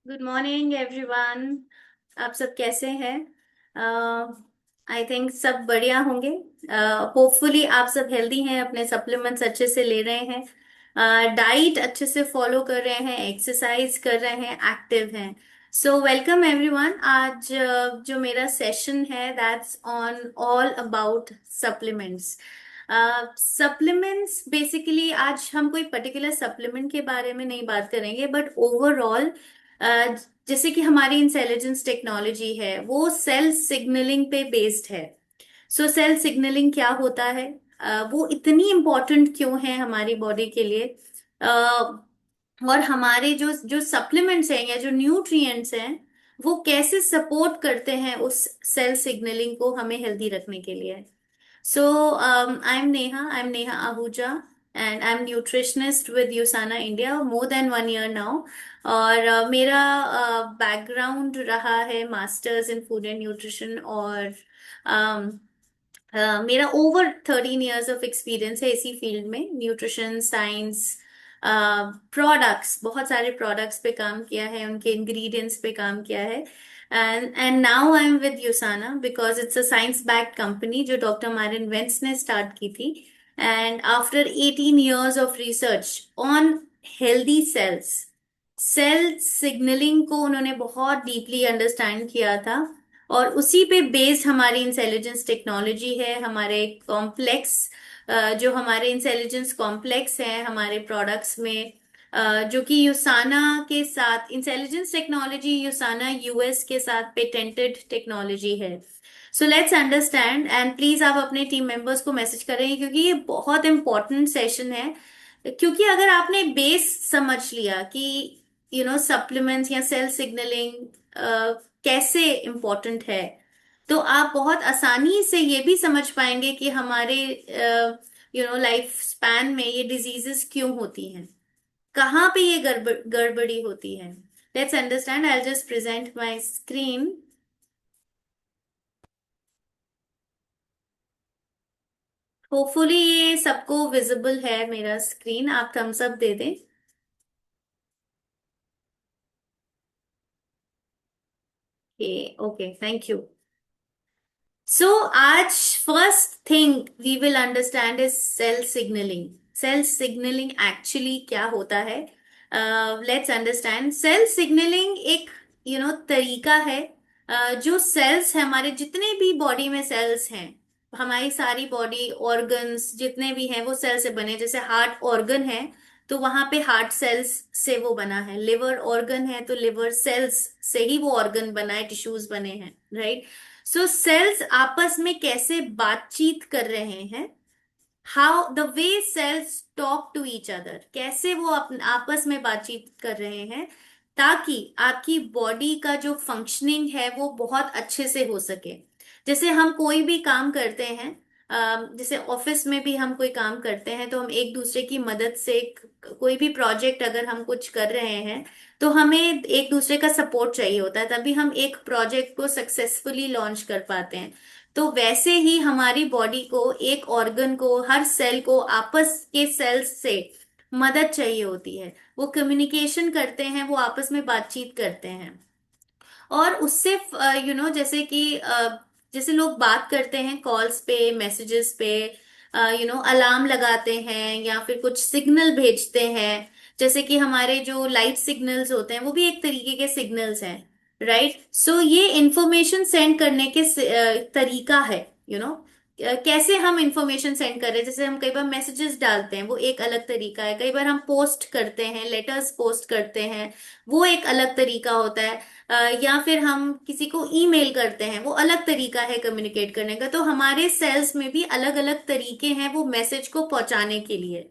Good morning everyone. आप सब कैसे हैं? आई थिंक सब बढ़िया होंगे। होपफुली आप सब हेल्दी हैं, अपने सप्लीमेंट्स अच्छे से ले रहे हैं, डाइट अच्छे से फॉलो कर रहे हैं, एक्सरसाइज कर रहे हैं, एक्टिव हैं। So welcome everyone. आज जो मेरा सेशन है that's on all about supplements. Supplements basically आज हम कोई पर्टिकुलर सप्लीमेंट के बारे में नहीं बात करेंगे, बट ओवरऑल अ, जैसे कि हमारी इंटेलिजेंस टेक्नोलॉजी है वो सेल सिग्नलिंग पे बेस्ड है। सो सेल सिग्नलिंग क्या होता है, वो इतनी इम्पोर्टेंट क्यों है हमारी बॉडी के लिए, और हमारे जो जो सप्लीमेंट्स हैं या जो न्यूट्रिएंट्स हैं वो कैसे सपोर्ट करते हैं उस सेल सिग्नलिंग को हमें हेल्दी रखने के लिए। So, I'm Neha Ahuja, and I'm nutritionist with USANA India more than 1 year now. और मेरा बैकग्राउंड रहा है masters in food and nutrition, और मेरा ओवर 13 years ऑफ एक्सपीरियंस है इसी फील्ड में, न्यूट्रिशन साइंस, प्रोडक्ट्स, बहुत सारे प्रोडक्ट्स पे काम किया है, उनके इंग्रेडिएंट्स पे काम किया है। And now I am with Usana because it's a science backed company जो डॉक्टर मारिन वेंट्स ने स्टार्ट की थी। And after 18 years of research on healthy cells, cell signalling को उन्होंने बहुत डीपली अंडरस्टैंड किया था, और उसी पे बेस्ड हमारी इंटेलिजेंस टेक्नोलॉजी है, हमारे कॉम्प्लेक्स, जो हमारे इंटेलिजेंस कॉम्प्लेक्स हैं हमारे प्रोडक्ट्स में, जो कि यूसाना के साथ इंटेलिजेंस टेक्नोलॉजी, यूसाना यूएस के साथ पेटेंटेड टेक्नोलॉजी है। So let's understand, and please आप अपने टीम मेंबर्स को मैसेज करें क्योंकि ये बहुत इंपॉर्टेंट सेशन है। क्योंकि अगर आपने बेस समझ लिया कि सप्लीमेंट्स या सेल सिग्नलिंग कैसे इम्पोर्टेंट है, तो आप बहुत आसानी से ये भी समझ पाएंगे कि हमारे लाइफ स्पैन में ये डिजीजेस क्यों होती हैं, कहाँ पे ये गड़बड़ी होती है। Let's understand. I just present my screen. Hopefully ये सबको विजिबल है मेरा स्क्रीन, आप थम्स अप दे दें। Okay, thank you. सो आज first thing we will understand is cell signalling. Cell signalling actually क्या होता है? Let's understand. सेल सिग्नलिंग एक तरीका है, जो सेल्स है, हमारे जितने भी बॉडी में सेल्स हैं, हमारी सारी बॉडी ऑर्गन्स जितने भी हैं वो सेल से बने। जैसे हार्ट ऑर्गन है तो वहां पे हार्ट सेल्स से वो बना है, लिवर ऑर्गन है तो लिवर सेल्स से ही वो ऑर्गन बना है, टिश्यूज बने हैं, राइट? सो सेल्स आपस में कैसे बातचीत कर रहे हैं, how the way cells talk to each other, कैसे वो आपस में बातचीत कर रहे हैं ताकि आपकी बॉडी का जो फंक्शनिंग है वो बहुत अच्छे से हो सके। जैसे हम कोई भी काम करते हैं, जैसे ऑफिस में भी हम कोई काम करते हैं तो हम एक दूसरे की मदद से कोई भी प्रोजेक्ट अगर हम कुछ कर रहे हैं तो हमें एक दूसरे का सपोर्ट चाहिए होता है, तभी हम एक प्रोजेक्ट को सक्सेसफुली लॉन्च कर पाते हैं। तो वैसे ही हमारी बॉडी को, एक ऑर्गन को, हर सेल को आपस के सेल्स से मदद चाहिए होती है। वो कम्युनिकेशन करते हैं, वो आपस में बातचीत करते हैं। और उससे जैसे कि जैसे लोग बात करते हैं कॉल्स पे, मैसेजेस पे, अलार्म लगाते हैं या फिर कुछ सिग्नल भेजते हैं। जैसे कि हमारे जो लाइट सिग्नल्स होते हैं वो भी एक तरीके के सिग्नल्स हैं, राइट? सो ये इंफॉर्मेशन सेंड करने के तरीका है। कैसे हम इंफॉर्मेशन सेंड कर रहे हैं, जैसे हम कई बार मैसेजेस डालते हैं वो एक अलग तरीका है, कई बार हम पोस्ट करते हैं, लेटर्स पोस्ट करते हैं, वो एक अलग तरीका होता है, या फिर हम किसी को ईमेल करते हैं, वो अलग तरीका है कम्युनिकेट करने का। तो हमारे सेल्स में भी अलग अलग तरीके हैं वो मैसेज को पहुंचाने के लिए।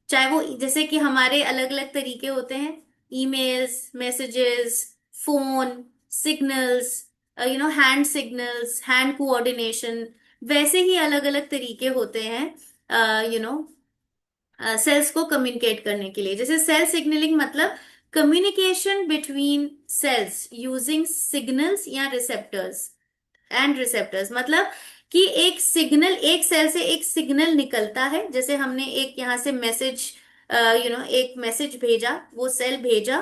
चाहे वो जैसे कि हमारे अलग अलग तरीके होते हैं, emails, messages, phone signals, hand signals, hand coordination, वैसे ही अलग अलग तरीके होते हैं सेल्स को कम्युनिकेट करने के लिए। जैसे सेल सिग्नलिंग मतलब communication between cells using signals या रिसेप्टर्स एंड रिसेप्टर्स। मतलब कि एक सिग्नल, एक सेल से एक सिग्नल निकलता है, जैसे हमने एक यहाँ से मैसेज एक मैसेज भेजा, वो सेल भेजा,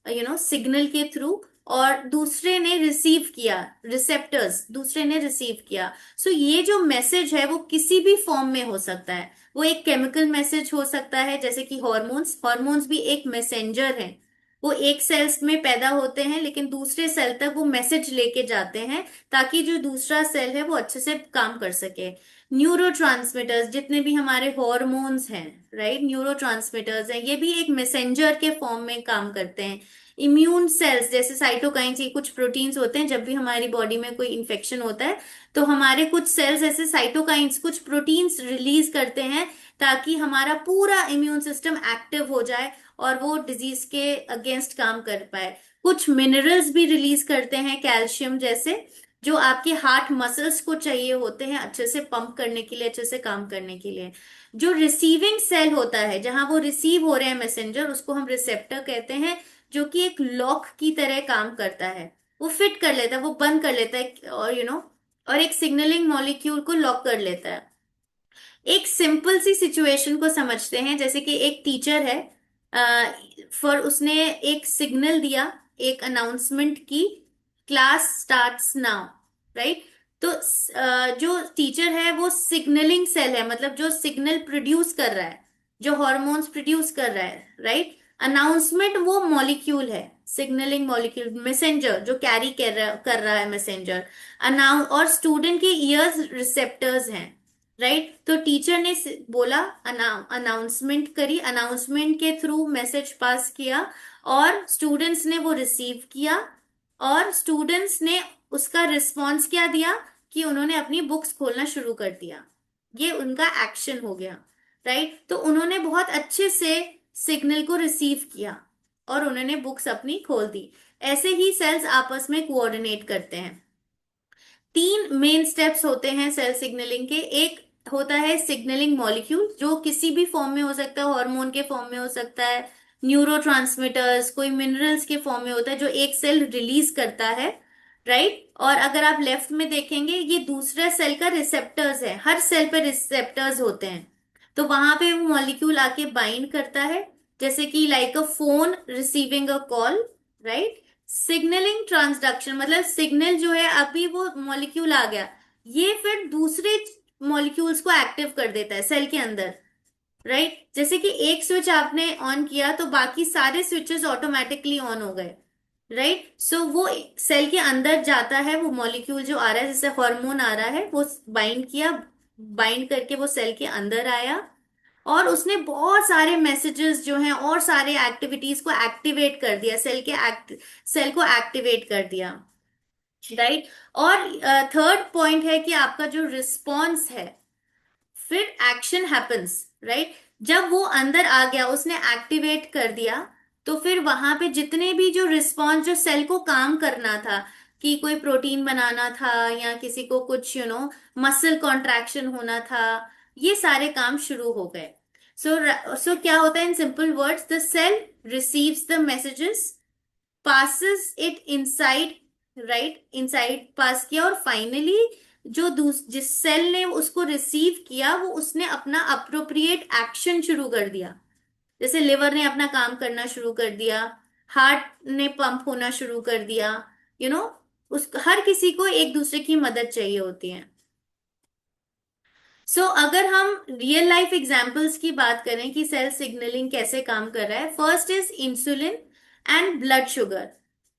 सिग्नल के थ्रू, और दूसरे ने रिसीव किया, रिसेप्टर्स दूसरे ने रिसीव किया। सो ये जो मैसेज है वो किसी भी फॉर्म में हो सकता है। वो एक केमिकल मैसेज हो सकता है, जैसे कि हॉर्मोन्स, हॉर्मोन्स भी एक मैसेंजर हैं। वो एक सेल्स में पैदा होते हैं लेकिन दूसरे सेल तक वो मैसेज लेके जाते हैं, ताकि जो दूसरा सेल है वो अच्छे से काम कर सके। न्यूरोट्रांसमीटर्स, जितने भी हमारे हॉर्मोन्स हैं, राइट, न्यूरोट्रांसमीटर्स हैं, ये भी एक मैसेंजर के फॉर्म में काम करते हैं। इम्यून सेल्स जैसे साइटोकाइंस, ये कुछ प्रोटीन्स होते हैं, जब भी हमारी बॉडी में कोई इन्फेक्शन होता है तो हमारे कुछ सेल्स ऐसे साइटोकाइंस, कुछ प्रोटीन्स रिलीज करते हैं, ताकि हमारा पूरा इम्यून सिस्टम एक्टिव हो जाए और वो डिजीज के अगेंस्ट काम कर पाए। कुछ मिनरल्स भी रिलीज करते हैं, कैल्शियम जैसे, जो आपके हार्ट मसल्स को चाहिए होते हैं अच्छे से पंप करने के लिए, अच्छे से काम करने के लिए। जो रिसीविंग सेल होता है, जहां वो रिसीव हो रहे हैं मैसेंजर, उसको हम रिसेप्टर कहते हैं, जो कि एक लॉक की तरह काम करता है। वो फिट कर लेता है, वो बंद कर लेता है, और और एक सिग्नलिंग मॉलिक्यूल को लॉक कर लेता है। एक सिंपल सी सिचुएशन को समझते हैं, जैसे कि एक टीचर है, फॉर उसने एक सिग्नल दिया, एक अनाउंसमेंट की, क्लास स्टार्ट्स नाउ, राइट। तो जो टीचर है वो सिग्नलिंग सेल है, मतलब जो सिग्नल प्रोड्यूस कर रहा है, जो हॉर्मोन्स प्रोड्यूस कर रहा है, राइट। अनाउंसमेंट वो मॉलिक्यूल है, सिग्नलिंग मॉलिक्यूल, मैसेंजर जो कैरी कर रहा है मैसेंजर। अनाउ और स्टूडेंट के ईयर्स रिसेप्टर्स हैं, राइट। तो टीचर ने बोला, अनाउंसमेंट करी, अनाउंसमेंट के थ्रू मैसेज पास किया, और स्टूडेंट्स ने वो रिसीव किया, और स्टूडेंट्स ने उसका रिस्पॉन्स क्या दिया, कि उन्होंने अपनी बुक्स खोलना शुरू कर दिया। ये उनका एक्शन हो गया, राइट। तो उन्होंने बहुत अच्छे से सिग्नल को रिसीव किया और उन्होंने बुक्स अपनी खोल दी। ऐसे ही सेल्स आपस में कोऑर्डिनेट करते हैं। तीन मेन स्टेप्स होते हैं सेल सिग्नलिंग के। एक होता है सिग्नलिंग मॉलिक्यूल, जो किसी भी फॉर्म में हो सकता है, हार्मोन के फॉर्म में हो सकता है, न्यूरोट्रांसमीटर्स, कोई मिनरल्स के फॉर्म में होता है, जो एक सेल रिलीज करता है, राइट। और अगर आप लेफ्ट में देखेंगे, ये दूसरा सेल का रिसेप्टर्स है, हर सेल पे रिसेप्टर्स होते हैं। तो वहां पे वो मॉलिक्यूल आके बाइंड करता है, जैसे कि like a phone receiving a call, right. Signalling transduction, मतलब सिग्नल जो है, अभी वो मॉलिक्यूल आ गया, ये फिर दूसरे मॉलिक्यूल्स को एक्टिव कर देता है सेल के अंदर, राइट। जैसे कि एक स्विच आपने ऑन किया तो बाकी सारे स्विचेस ऑटोमेटिकली ऑन हो गए, राइट। सो वो सेल के अंदर जाता है, वो मॉलिक्यूल जो आ रहा है, जैसे हार्मोन आ रहा है, वो बाइंड किया, बाइंड करके वो सेल के अंदर आया, और उसने बहुत सारे मैसेजेस जो हैं और सारे एक्टिविटीज को एक्टिवेट कर दिया, सेल को एक्टिवेट कर दिया, राइट। और थर्ड पॉइंट है कि आपका जो रिस्पॉन्स है, फिर एक्शन हैपन्स, राइट। जब वो अंदर आ गया, उसने एक्टिवेट कर दिया, तो फिर वहां पे जितने भी जो रिस्पॉन्स, जो सेल को काम करना था, कि कोई प्रोटीन बनाना था, या किसी को कुछ मसल कॉन्ट्रैक्शन होना था, ये सारे काम शुरू हो गए। सो क्या होता है, in simple words, the cell receives the messages, passes it inside, right, inside pass किया, और फाइनली जो जिस सेल ने उसको रिसीव किया, वो उसने अपना अप्रोप्रिएट एक्शन शुरू कर दिया। जैसे लिवर ने अपना काम करना शुरू कर दिया, हार्ट ने पंप होना शुरू कर दिया, यू नो उस हर किसी को एक दूसरे की मदद चाहिए होती है। अगर हम रियल लाइफ एग्जांपल्स की बात करें कि सेल सिग्नलिंग कैसे काम कर रहा है, first is insulin and blood sugar.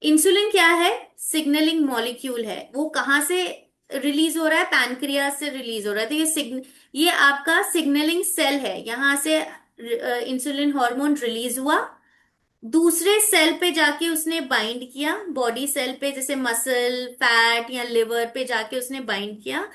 Insulin क्या है? सिग्नलिंग मॉलिक्यूल है। वो कहाँ से रिलीज हो रहा है? पैनक्रियाज से रिलीज हो रहा है। तो ये आपका सिग्नलिंग सेल है, यहाँ से इंसुलिन हार्मोन रिलीज हुआ, दूसरे सेल पे जाके उसने बाइंड किया, बॉडी सेल पे, जैसे मसल, फैट या लिवर पे जाके उसने बाइंड किया।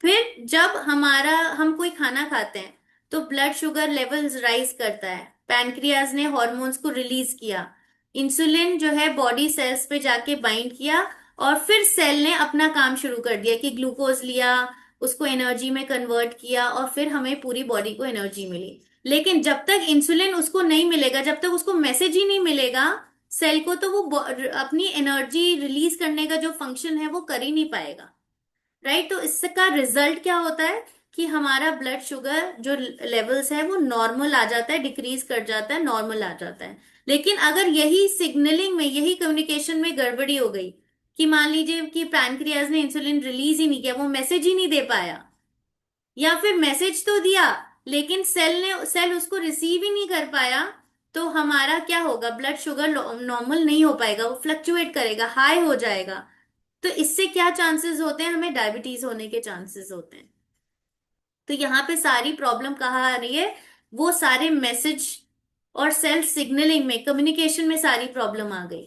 फिर जब हम कोई खाना खाते हैं तो ब्लड शुगर लेवल्स राइज करता है, पैनक्रियाज ने हॉर्मोन्स को रिलीज किया, इंसुलिन जो है बॉडी सेल्स पे जाके बाइंड किया, और फिर सेल ने अपना काम शुरू कर दिया कि ग्लूकोज लिया, उसको एनर्जी में कन्वर्ट किया, और फिर हमें पूरी बॉडी को एनर्जी मिली। लेकिन जब तक इंसुलिन उसको नहीं मिलेगा, जब तक उसको मैसेज ही नहीं मिलेगा सेल को, तो वो अपनी एनर्जी रिलीज करने का जो फंक्शन है वो कर ही नहीं पाएगा, राइट। तो इसका रिजल्ट क्या होता है कि हमारा ब्लड शुगर जो लेवल्स है वो नॉर्मल आ जाता है, डिक्रीज कर जाता है, नॉर्मल आ जाता है। लेकिन अगर यही सिग्नलिंग में, यही कम्युनिकेशन में गड़बड़ी हो गई, कि मान लीजिए कि पैनक्रियाज ने इंसुलिन रिलीज ही नहीं किया, वो मैसेज ही नहीं दे पाया, या फिर मैसेज तो दिया लेकिन सेल उसको रिसीव ही नहीं कर पाया, तो हमारा क्या होगा, ब्लड शुगर नॉर्मल नहीं हो पाएगा, वो फ्लक्चुएट करेगा, हाई हो जाएगा। तो इससे क्या चांसेस होते हैं, हमें डायबिटीज होने के चांसेस होते हैं। तो यहाँ पे सारी प्रॉब्लम कहाँ आ रही है, वो सारे मैसेज और सेल सिग्नलिंग में, कम्युनिकेशन में सारी प्रॉब्लम आ गई।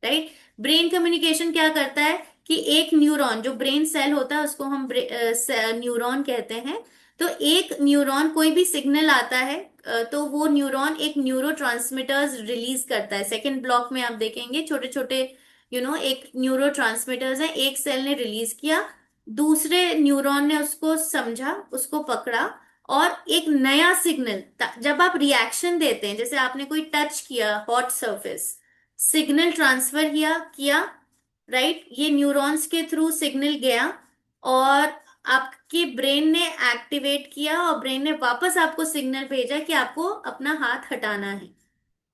राइट। ब्रेन कम्युनिकेशन क्या करता है कि एक न्यूरॉन, जो ब्रेन सेल होता है उसको हम न्यूरॉन कहते हैं। तो एक न्यूरॉन, कोई भी सिग्नल आता है तो वो न्यूरॉन एक न्यूरो रिलीज करता है। सेकेंड ब्लॉक में आप देखेंगे छोटे छोटे एक न्यूरो है, एक सेल ने रिलीज किया, दूसरे न्यूरॉन ने उसको समझा, उसको पकड़ा, और एक नया सिग्नल, जब आप रिएक्शन देते हैं, जैसे आपने कोई टच किया हॉट सरफेस, सिग्नल ट्रांसफर किया किया, राइट, ये न्यूरॉन्स के थ्रू सिग्नल गया, और आपके ब्रेन ने एक्टिवेट किया, और ब्रेन ने वापस आपको सिग्नल भेजा कि आपको अपना हाथ हटाना है।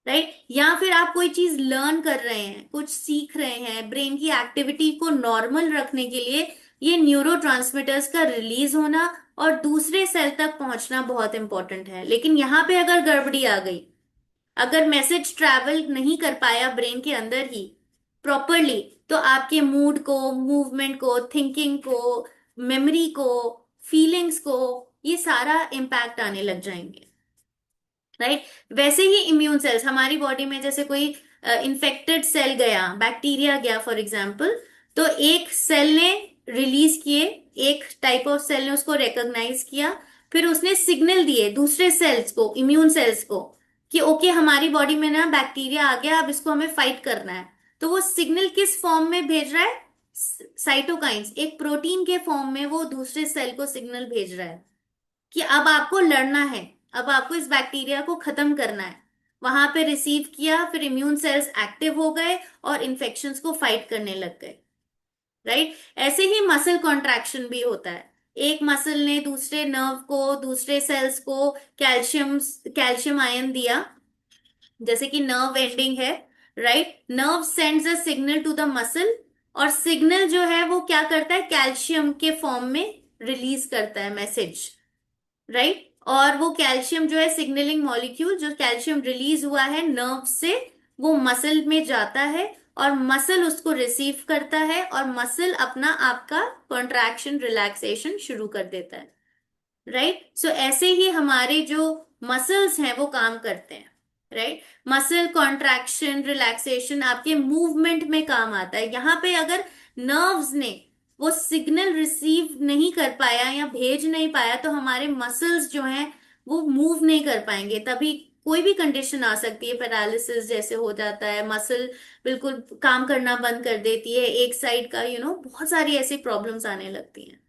राइट। या फिर आप कोई चीज लर्न कर रहे हैं, कुछ सीख रहे हैं, ब्रेन की एक्टिविटी को नॉर्मल रखने के लिए ये न्यूरो का रिलीज होना और दूसरे सेल तक पहुंचना बहुत इंपॉर्टेंट है। लेकिन यहाँ पे अगर गड़बड़ी आ गई, अगर मैसेज ट्रैवल नहीं कर पाया ब्रेन के अंदर ही प्रॉपरली, तो आपके मूड को, मूवमेंट को, थिंकिंग को, मेमोरी को, फीलिंग्स को, ये सारा इम्पैक्ट आने लग जाएंगे। राइट। वैसे ही इम्यून सेल्स हमारी बॉडी में, जैसे कोई इन्फेक्टेड सेल गया, बैक्टीरिया गया फॉर एग्जाम्पल, तो एक सेल ने रिलीज किए, एक टाइप ऑफ सेल ने उसको रिकॉग्नाइज किया, फिर उसने सिग्नल दिए दूसरे सेल्स को, इम्यून सेल्स को, कि ओके हमारी बॉडी में ना बैक्टीरिया आ गया, अब इसको हमें फाइट करना है। तो वो सिग्नल किस फॉर्म में भेज रहा है, साइटोकाइंस, एक प्रोटीन के फॉर्म में वो दूसरे सेल को सिग्नल भेज रहा है कि अब आपको लड़ना है, अब आपको इस बैक्टीरिया को खत्म करना है। वहां पे रिसीव किया, फिर इम्यून सेल्स एक्टिव हो गए और इन्फेक्शंस को फाइट करने लग गए। राइट। ऐसे ही मसल कॉन्ट्रैक्शन भी होता है, एक मसल ने दूसरे नर्व को, दूसरे सेल्स को कैल्शियम कैल्शियम आयन दिया, जैसे कि नर्व एंडिंग है। Right. Nerve sends a signal to the muscle, और सिग्नल जो है वो क्या करता है, कैल्शियम के फॉर्म में रिलीज करता है मैसेज। राइट। और वो कैल्शियम जो है, सिग्नलिंग मॉलिक्यूल, जो कैल्शियम रिलीज हुआ है नर्व से, वो मसल में जाता है, और मसल उसको रिसीव करता है, और मसल अपना आपका कॉन्ट्रैक्शन रिलैक्सेशन शुरू कर देता है। राइट। सो ऐसे ही हमारे जो मसल्स हैं वो काम करते हैं। राइट। मसल कॉन्ट्रैक्शन रिलैक्सेशन आपके मूवमेंट में काम आता है। यहाँ पे अगर नर्व्स ने वो सिग्नल रिसीव नहीं कर पाया या भेज नहीं पाया, तो हमारे मसल्स जो हैं वो मूव नहीं कर पाएंगे, तभी कोई भी कंडीशन आ सकती है, पैरालिसिस जैसे हो जाता है, मसल बिल्कुल काम करना बंद कर देती है एक साइड का, बहुत सारी ऐसी प्रॉब्लम्स आने लगती हैं।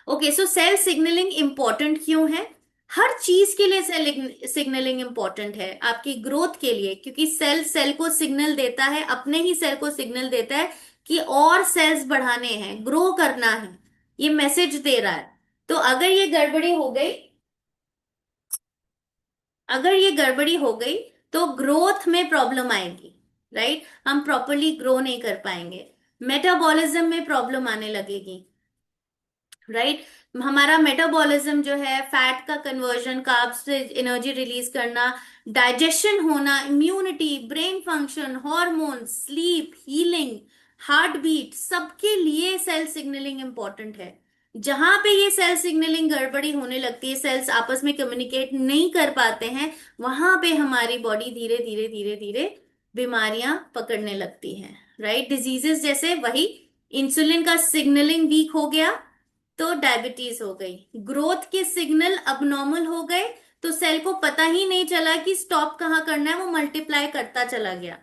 ओके, सो सेल सिग्नलिंग इंपॉर्टेंट क्यों है? हर चीज के लिए सेल सिग्नलिंग इंपॉर्टेंट है, आपकी ग्रोथ के लिए, क्योंकि सेल सेल को सिग्नल देता है, अपने ही सेल को सिग्नल देता है कि और सेल्स बढ़ाने हैं, ग्रो करना है, ये मैसेज दे रहा है। तो अगर ये गड़बड़ी हो गई तो ग्रोथ में प्रॉब्लम आएगी। राइट। हम प्रॉपरली ग्रो नहीं कर पाएंगे, मेटाबॉलिज्म में प्रॉब्लम आने लगेगी। राइट। हमारा मेटाबॉलिज्म जो है, फैट का कन्वर्जन, कार्ब्स से एनर्जी रिलीज करना, डाइजेशन होना, immunity, brain function, hormone, sleep, healing, heart beat, सबके लिए सेल सिग्नलिंग इंपॉर्टेंट है। जहां पे ये सेल सिग्नलिंग गड़बड़ी होने लगती है, सेल्स आपस में कम्युनिकेट नहीं कर पाते हैं, वहां पे हमारी बॉडी धीरे धीरे धीरे धीरे बीमारियां पकड़ने लगती हैं। राइट। डिजीजेस जैसे वही, इंसुलिन का सिग्नलिंग वीक हो गया तो डायबिटीज हो गई, ग्रोथ के सिग्नल अबनॉर्मल हो गए, तो सेल को पता ही नहीं चला कि स्टॉप कहाँ करना है, वो मल्टीप्लाई करता चला गया।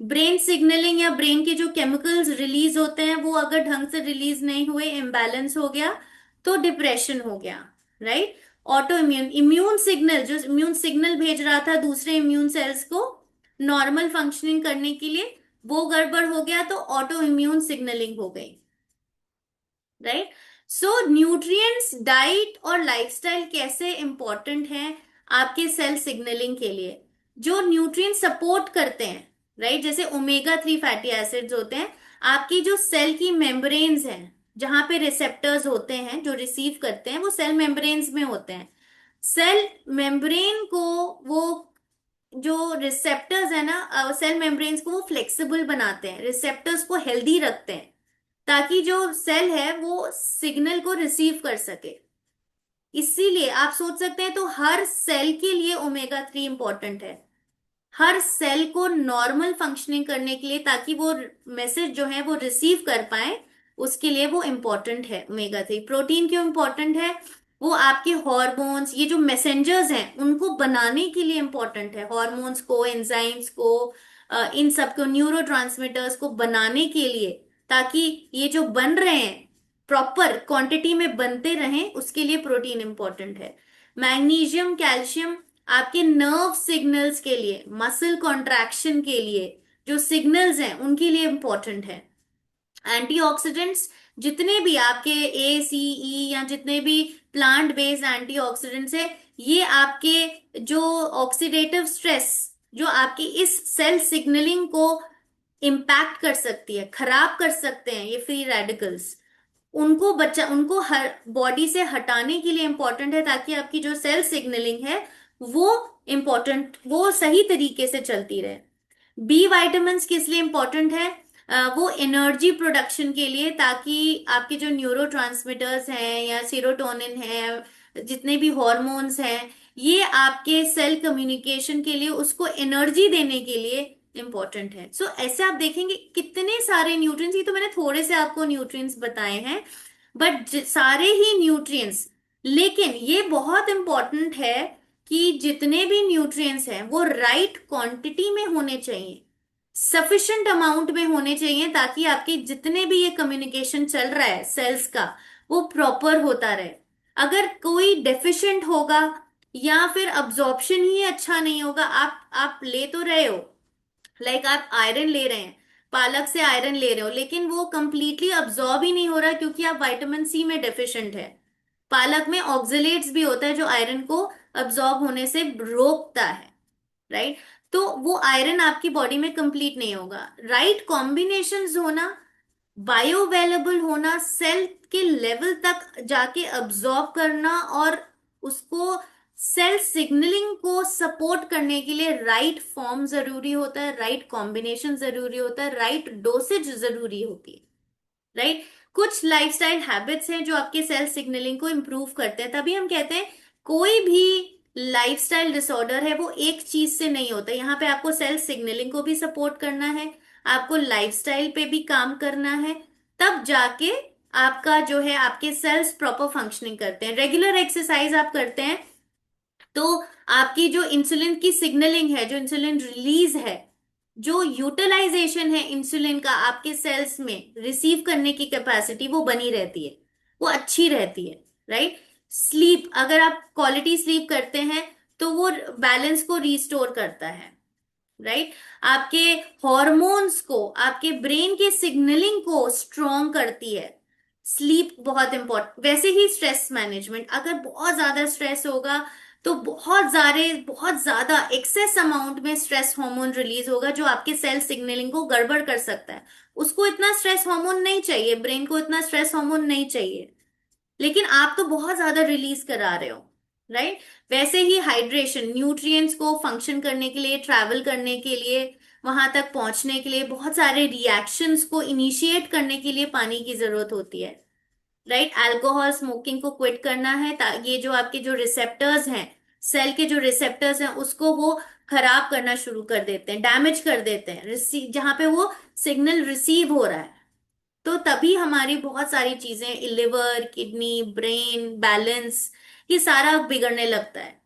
ब्रेन सिग्नलिंग या ब्रेन के जो केमिकल्स रिलीज होते हैं वो अगर ढंग से रिलीज नहीं हुए, इम्बैलेंस हो गया, तो डिप्रेशन हो गया। Right. Auto immune, immune signal, जो इम्यून सिग्नल भेज रहा था दूसरे इम्यून सेल्स को नॉर्मल फंक्शनिंग करने के लिए, वो गड़बड़ हो गया, तो ऑटो इम्यून सिग्नलिंग हो गई। राइट। सो न्यूट्रिएंट्स, डाइट और लाइफस्टाइल कैसे इंपॉर्टेंट हैं आपके सेल सिग्नलिंग के लिए? जो न्यूट्रिएंट सपोर्ट करते हैं, राइट, जैसे ओमेगा 3 फैटी एसिड्स होते हैं, आपकी जो सेल की मेम्ब्रेन्स हैं, जहां पे रिसेप्टर्स होते हैं जो रिसीव करते हैं, वो सेल मेम्ब्रेन्स में होते हैं। सेल मेम्ब्रेन को वो जो रिसेप्टर्स है ना, सेल मेम्ब्रेन्स को वो फ्लेक्सिबल बनाते हैं, रिसेप्टर्स को हेल्दी रखते हैं, ताकि जो सेल है वो सिग्नल को रिसीव कर सके। इसीलिए आप सोच सकते हैं, तो हर सेल के लिए ओमेगा 3 इंपॉर्टेंट है, हर सेल को नॉर्मल फंक्शनिंग करने के लिए, ताकि वो मैसेज जो है वो रिसीव कर पाए, उसके लिए वो इम्पोर्टेंट है ओमेगा 3। प्रोटीन क्यों इम्पोर्टेंट है? वो आपके हॉर्मोन्स, ये जो मैसेंजर्स हैं उनको बनाने के लिए इम्पोर्टेंट है, हॉर्मोन्स को, एंजाइम्स को, इन सबको, न्यूरोट्रांसमीटर्स को बनाने के लिए, ताकि ये जो बन रहे हैं प्रॉपर क्वांटिटी में बनते रहें, उसके लिए प्रोटीन इंपॉर्टेंट है। मैग्नीशियम, कैल्शियम आपके नर्व सिग्नल्स के लिए, मसल कॉन्ट्रैक्शन के लिए, जो सिग्नल्स हैं उनके लिए इंपॉर्टेंट है। एंटीऑक्सीडेंट्स, जितने भी आपके ए, सी, ई या जितने भी प्लांट बेस्ड एंटीऑक्सीडेंट्स है, ये आपके जो ऑक्सीडेटिव स्ट्रेस, जो आपकी इस सेल सिग्नलिंग को इम्पैक्ट कर सकती है, खराब कर सकते हैं, ये फ्री रेडिकल्स, उनको हर बॉडी से हटाने के लिए इंपॉर्टेंट है, ताकि आपकी जो सेल सिग्नलिंग है वो इम्पोर्टेंट, वो सही तरीके से चलती रहे। बी वाइटामिन किस लिए इंपॉर्टेंट है? वो एनर्जी प्रोडक्शन के लिए, ताकि आपके जो न्यूरोट्रांसमीटर्स हैं या सीरोटोनिन है, जितने भी हॉर्मोन्स हैं, ये आपके सेल कम्युनिकेशन के लिए, उसको एनर्जी देने के लिए इंपॉर्टेंट है। सो ऐसे आप देखेंगे कितने सारे न्यूट्रिएंट्स, ये तो मैंने थोड़े से आपको न्यूट्रिएंट्स बताए हैं, बट सारे ही न्यूट्रिएंट्स, लेकिन ये बहुत इंपॉर्टेंट है कि जितने भी न्यूट्रिएंट्स हैं वो राइट क्वांटिटी में होने चाहिए, सफिशिएंट अमाउंट में होने चाहिए, ताकि आपके जितने भी ये कम्युनिकेशन चल रहा है सेल्स का, वो प्रॉपर होता रहे। अगर कोई डेफिशिएंट होगा या फिर अब्जॉर्प्शन ही अच्छा नहीं होगा, आप ले तो रहे हो, लाइक आप आयरन ले रहे हैं, पालक से आयरन ले रहे हो, लेकिन वो कंप्लीटली अब्जॉर्ब ही नहीं हो रहा, क्योंकि आप विटामिन सी में डेफिशिएंट है। पालक में ऑक्जेलेट्स भी होता है जो आयरन को अब्जॉर्ब होने से रोकता है, राइट। तो वो आयरन आपकी बॉडी में कंप्लीट नहीं होगा। राइट कॉम्बिनेशंस होना, बायोअवेलेबल होना, सेल के लेवल तक जाके अब्जॉर्ब करना, और उसको सेल सिग्नलिंग को सपोर्ट करने के लिए राइट फॉर्म जरूरी होता है, राइट कॉम्बिनेशन जरूरी होता है, राइट डोसेज जरूरी होती है, राइट। कुछ लाइफस्टाइल हैबिट्स हैं जो आपके सेल सिग्नलिंग को इम्प्रूव करते हैं, तभी हम कहते हैं कोई भी लाइफस्टाइल डिसऑर्डर है वो एक चीज से नहीं होता। यहाँ पे आपको सेल सिग्नलिंग को भी सपोर्ट करना है, आपको लाइफस्टाइल पे भी काम करना है, तब जाके आपका जो है, आपके सेल्स प्रॉपर फंक्शनिंग करते हैं। रेगुलर एक्सरसाइज आप करते हैं तो आपकी जो इंसुलिन की सिग्नलिंग है, जो इंसुलिन रिलीज है, जो यूटिलाइजेशन है इंसुलिन का आपके सेल्स में रिसीव करने की कैपेसिटी, वो बनी रहती है, वो अच्छी रहती है, राइट। स्लीप, अगर आप क्वालिटी स्लीप करते हैं तो वो बैलेंस को रिस्टोर करता है, राइट। आपके हॉर्मोन्स को, आपके ब्रेन के सिग्नलिंग को स्ट्रॉन्ग करती है। स्लीप बहुत इंपॉर्टेंट। वैसे ही स्ट्रेस मैनेजमेंट, अगर बहुत ज्यादा स्ट्रेस होगा तो बहुत ज्यादा एक्सेस अमाउंट में स्ट्रेस हार्मोन रिलीज होगा, जो आपके सेल सिग्नलिंग को गड़बड़ कर सकता है। उसको इतना स्ट्रेस हार्मोन नहीं चाहिए, ब्रेन को इतना स्ट्रेस हार्मोन नहीं चाहिए, लेकिन आप तो बहुत ज्यादा रिलीज करा रहे हो, राइट। वैसे ही हाइड्रेशन, न्यूट्रिएंट्स को फंक्शन करने के लिए, ट्रैवल करने के लिए, वहां तक पहुंचने के लिए, बहुत सारे रिएक्शंस को इनिशिएट करने के लिए पानी की जरूरत होती है, राइट। अल्कोहल, स्मोकिंग को क्विट करना है, ये जो आपके जो रिसेप्टर्स हैं, सेल के जो रिसेप्टर्स हैं, उसको वो खराब करना शुरू कर देते हैं, डैमेज कर देते हैं, रिसीव, जहां पे वो सिग्नल रिसीव हो रहा है। तो तभी हमारी बहुत सारी चीजें, लिवर, किडनी, ब्रेन बैलेंस, ये सारा बिगड़ने लगता है,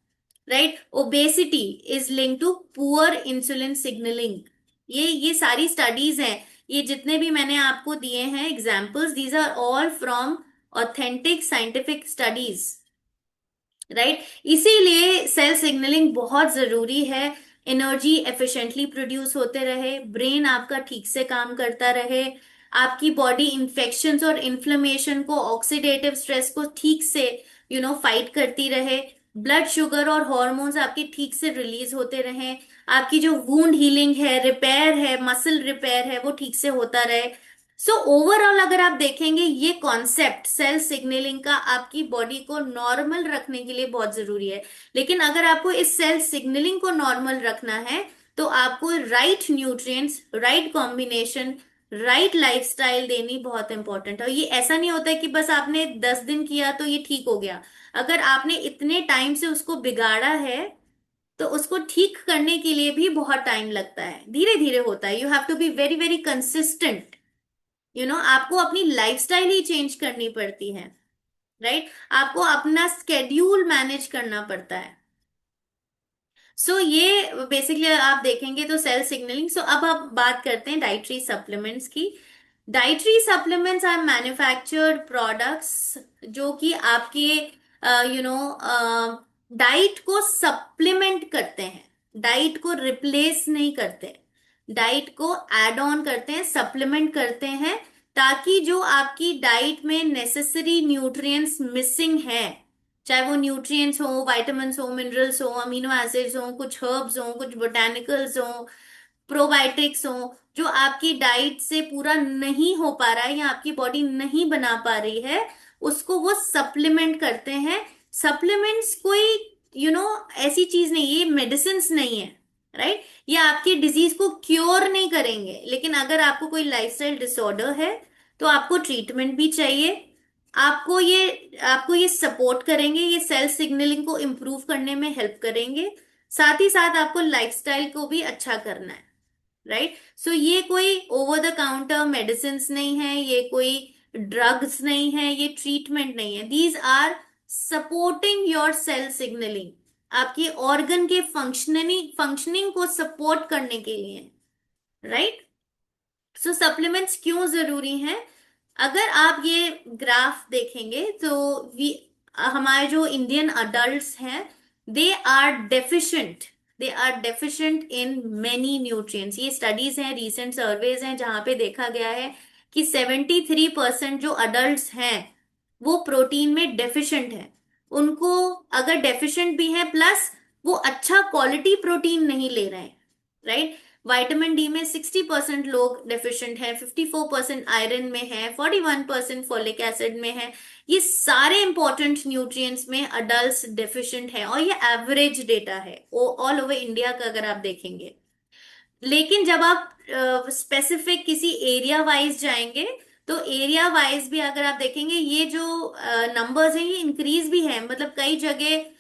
right. Obesity is link to poor insulin signalling. ये सारी स्टडीज हैं, ये जितने भी मैंने आपको दिए हैं examples, these are all from authentic scientific studies, right. इसीलिए सेल सिग्नलिंग बहुत जरूरी है। एनर्जी एफिशिएंटली प्रोड्यूस होते रहे, ब्रेन आपका ठीक से काम करता रहे, आपकी बॉडी इन्फेक्शंस और इन्फ्लेमेशन को, ऑक्सीडेटिव स्ट्रेस को ठीक से फाइट करती रहे, ब्लड शुगर और हॉर्मोन्स आपके ठीक से रिलीज होते रहें, आपकी जो वुंड हीलिंग है, रिपेयर है, मसल रिपेयर है, वो ठीक से होता रहे। सो ओवरऑल अगर आप देखेंगे, ये कॉन्सेप्ट सेल सिग्नलिंग का आपकी बॉडी को नॉर्मल रखने के लिए बहुत जरूरी है। लेकिन अगर आपको इस सेल सिग्नलिंग को नॉर्मल रखना है, तो आपको right nutrients, right combination, right lifestyle देनी बहुत इंपॉर्टेंट है। और ये ऐसा नहीं होता है कि बस आपने 10 दिन किया तो ये ठीक हो गया। अगर आपने इतने टाइम से उसको बिगाड़ा है, तो उसको ठीक करने के लिए भी बहुत टाइम लगता है, धीरे धीरे होता है। You have to be very very consistent. आपको अपनी लाइफस्टाइल ही चेंज करनी पड़ती है, राइट? आपको अपना स्केड्यूल मैनेज करना पड़ता है। ये बेसिकली आप देखेंगे तो सेल सिग्नलिंग। अब आप बात करते हैं डाइटरी सप्लीमेंट्स की। Dietary supplements are manufactured products जो कि आपके डाइट को सप्लीमेंट करते हैं, डाइट को रिप्लेस नहीं करते, डाइट को एड ऑन करते हैं, सप्लीमेंट करते हैं, ताकि जो आपकी डाइट में नेसेसरी न्यूट्रिएंट्स मिसिंग है, चाहे वो न्यूट्रिएंट्स हो, विटामिन्स हो, मिनरल्स हो, अमीनो एसिड्स हो, कुछ हर्ब्स हो, कुछ बोटेनिकल्स हो, प्रोबायोटिक्स हो, जो आपकी डाइट से पूरा नहीं हो पा रहा है या आपकी बॉडी नहीं बना पा रही है, उसको वो सप्लीमेंट करते हैं। सप्लीमेंट्स कोई ऐसी चीज नहीं, ये मेडिसिन नहीं है, राइट? ये आपकी डिजीज को क्योर नहीं करेंगे, लेकिन अगर आपको कोई लाइफस्टाइल डिसऑर्डर है, तो आपको ट्रीटमेंट भी चाहिए। आपको ये सपोर्ट करेंगे, ये सेल सिग्नलिंग को इम्प्रूव करने में हेल्प करेंगे। साथ ही साथ आपको लाइफस्टाइल को भी अच्छा करना है, राइट? ये कोई ओवर द काउंटर मेडिसिन नहीं है, ये कोई ड्रग्स नहीं है, ये ट्रीटमेंट नहीं है। These are supporting your cell signalling, आपकी ऑर्गन के फंक्शनिंग को सपोर्ट करने के लिए, राइट? सप्लीमेंट्स क्यों जरूरी हैं? अगर आप ये ग्राफ देखेंगे तो वी हमारे जो इंडियन अडल्ट्स हैं, they are deficient they are deficient in many nutrients. ये स्टडीज हैं, रीसेंट सर्वेज हैं, जहां पे देखा गया है कि 73% जो अडल्ट्स हैं, वो प्रोटीन में डेफिशिएंट है। उनको अगर डेफिशिएंट भी है, प्लस वो अच्छा क्वालिटी प्रोटीन नहीं ले रहे हैं, राइट? विटामिन डी में 60% लोग डेफिशिएंट हैं, 54% आयरन में है, 41% फोलिक एसिड में है। ये सारे इंपॉर्टेंट न्यूट्रिएंट्स में अडल्ट डेफिशिएंट है, और ये एवरेज डेटा है ऑल ओवर इंडिया का अगर आप देखेंगे। लेकिन जब आप स्पेसिफिक किसी एरिया वाइज जाएंगे, तो एरिया वाइज भी अगर आप देखेंगे, ये जो नंबर्स हैं, ये इंक्रीज भी है। मतलब कई जगह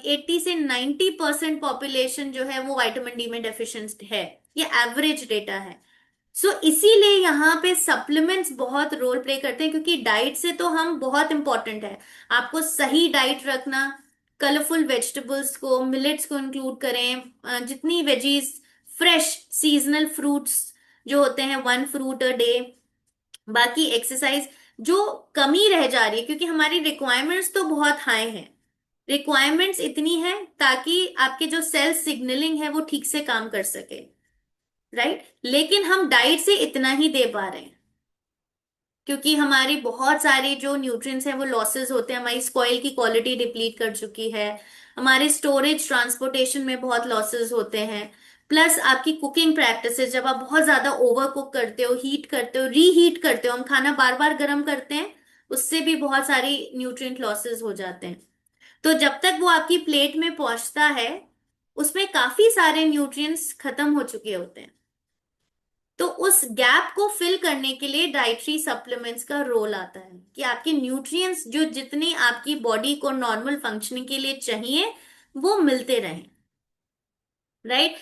80 से 90% पॉपुलेशन जो है वो विटामिन डी में डेफिशिएंट है। ये एवरेज डेटा है। इसीलिए यहाँ पे सप्लीमेंट्स बहुत रोल प्ले करते हैं, क्योंकि डाइट से तो हम बहुत इंपॉर्टेंट है। आपको सही डाइट रखना, कलरफुल वेजिटेबल्स को, मिलेट्स को इंक्लूड करें, जितनी वेजीज, फ्रेश सीजनल फ्रूट्स जो होते हैं, 1 फ्रूट अ डे। बाकी एक्सरसाइज जो कमी रह जा रही है, क्योंकि हमारी रिक्वायरमेंट्स तो बहुत हाई हैं, रिक्वायरमेंट्स इतनी है ताकि आपके जो सेल सिग्नलिंग है वो ठीक से काम कर सके, राइट? लेकिन हम डाइट से इतना ही दे पा रहे हैं, क्योंकि हमारी बहुत सारी जो न्यूट्रिएंट्स हैं वो लॉसेस होते हैं, हमारी सॉइल की क्वालिटी डिप्लीट कर चुकी है, हमारे स्टोरेज ट्रांसपोर्टेशन में बहुत लॉसेस होते हैं। प्लस आपकी कुकिंग प्रैक्टिसेस, जब आप बहुत ज्यादा ओवर कुक करते हो, हीट करते हो, रीहीट करते हो, हम खाना बार बार गर्म करते हैं, उससे भी बहुत सारी न्यूट्रिएंट लॉसेस हो जाते हैं। तो जब तक वो आपकी प्लेट में पहुंचता है, उसमें काफी सारे न्यूट्रिएंट्स खत्म हो चुके होते हैं। तो उस गैप को फिल करने के लिए डाइटरी सप्लीमेंट्स का रोल आता है, कि आपके न्यूट्रिएंट्स जो जितने आपकी बॉडी को नॉर्मल फंक्शनिंग के लिए चाहिए, वो मिलते रहें, राइट?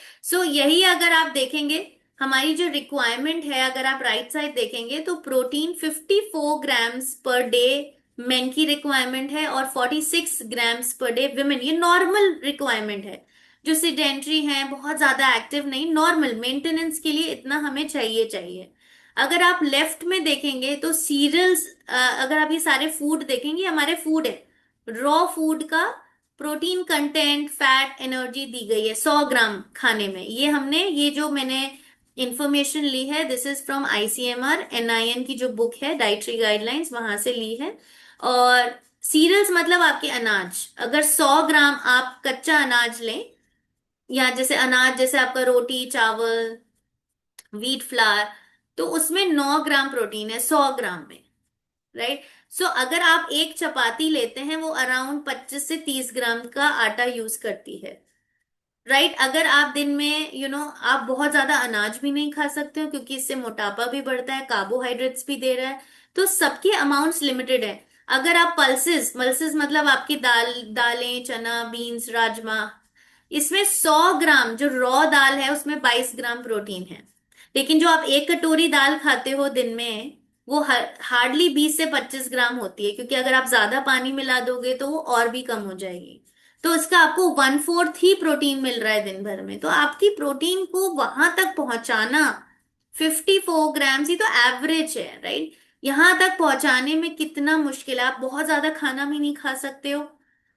यही अगर आप देखेंगे, हमारी जो रिक्वायरमेंट है, अगर आप राइट साइड देखेंगे, तो protein 54 grams per day main की रिक्वायरमेंट है, और 46 ग्राम्स पर डे विमेन। ये नॉर्मल रिक्वायरमेंट है। जो सिडेंट्री हैं, बहुत ज्यादा एक्टिव नहीं, नॉर्मल मेंटेनेंस के लिए इतना हमें चाहिए। अगर आप लेफ्ट में देखेंगे तो सीरियल्स, अगर आप ये सारे फूड देखेंगे, हमारे फूड है, रॉ फूड का प्रोटीन कंटेंट, फैट, एनर्जी दी गई है 100 ग्राम खाने में। ये जो मैंने इंफॉर्मेशन ली है, this is from ICMR NIN की जो बुक है, डाइटरी गाइडलाइंस, वहां से ली है। और सीरियल्स मतलब आपके अनाज। अगर 100 ग्राम आप कच्चा अनाज लें, या जैसे अनाज जैसे आपका रोटी चावल व्हीट फ्लावर, तो उसमें 9 ग्राम प्रोटीन है 100 ग्राम में, राइट। सो अगर आप एक चपाती लेते हैं वो अराउंड 25 से 30 ग्राम का आटा यूज करती है, राइट। अगर आप दिन में आप बहुत ज्यादा अनाज भी नहीं खा सकते हो, क्योंकि इससे मोटापा भी बढ़ता है, कार्बोहाइड्रेट्स भी दे रहा है, तो सबके अमाउंट्स लिमिटेड है। अगर आप पल्सेस पल्सेस मतलब आपकी दालें चना बीन्स राजमा, इसमें 100 ग्राम जो रॉ दाल है उसमें 22 ग्राम प्रोटीन है। लेकिन जो आप एक कटोरी दाल खाते हो दिन में, वो हार्डली 20 से 25 ग्राम होती है, क्योंकि अगर आप ज्यादा पानी मिला दोगे तो वो और भी कम हो जाएगी। तो इसका आपको 1/4 ही प्रोटीन मिल रहा है दिन भर में, तो आपकी प्रोटीन को वहां तक पहुंचाना 54 ग्राम्स ही तो एवरेज है, राइट। यहां तक पहुंचाने में कितना मुश्किल है, आप बहुत ज्यादा खाना भी नहीं खा सकते हो।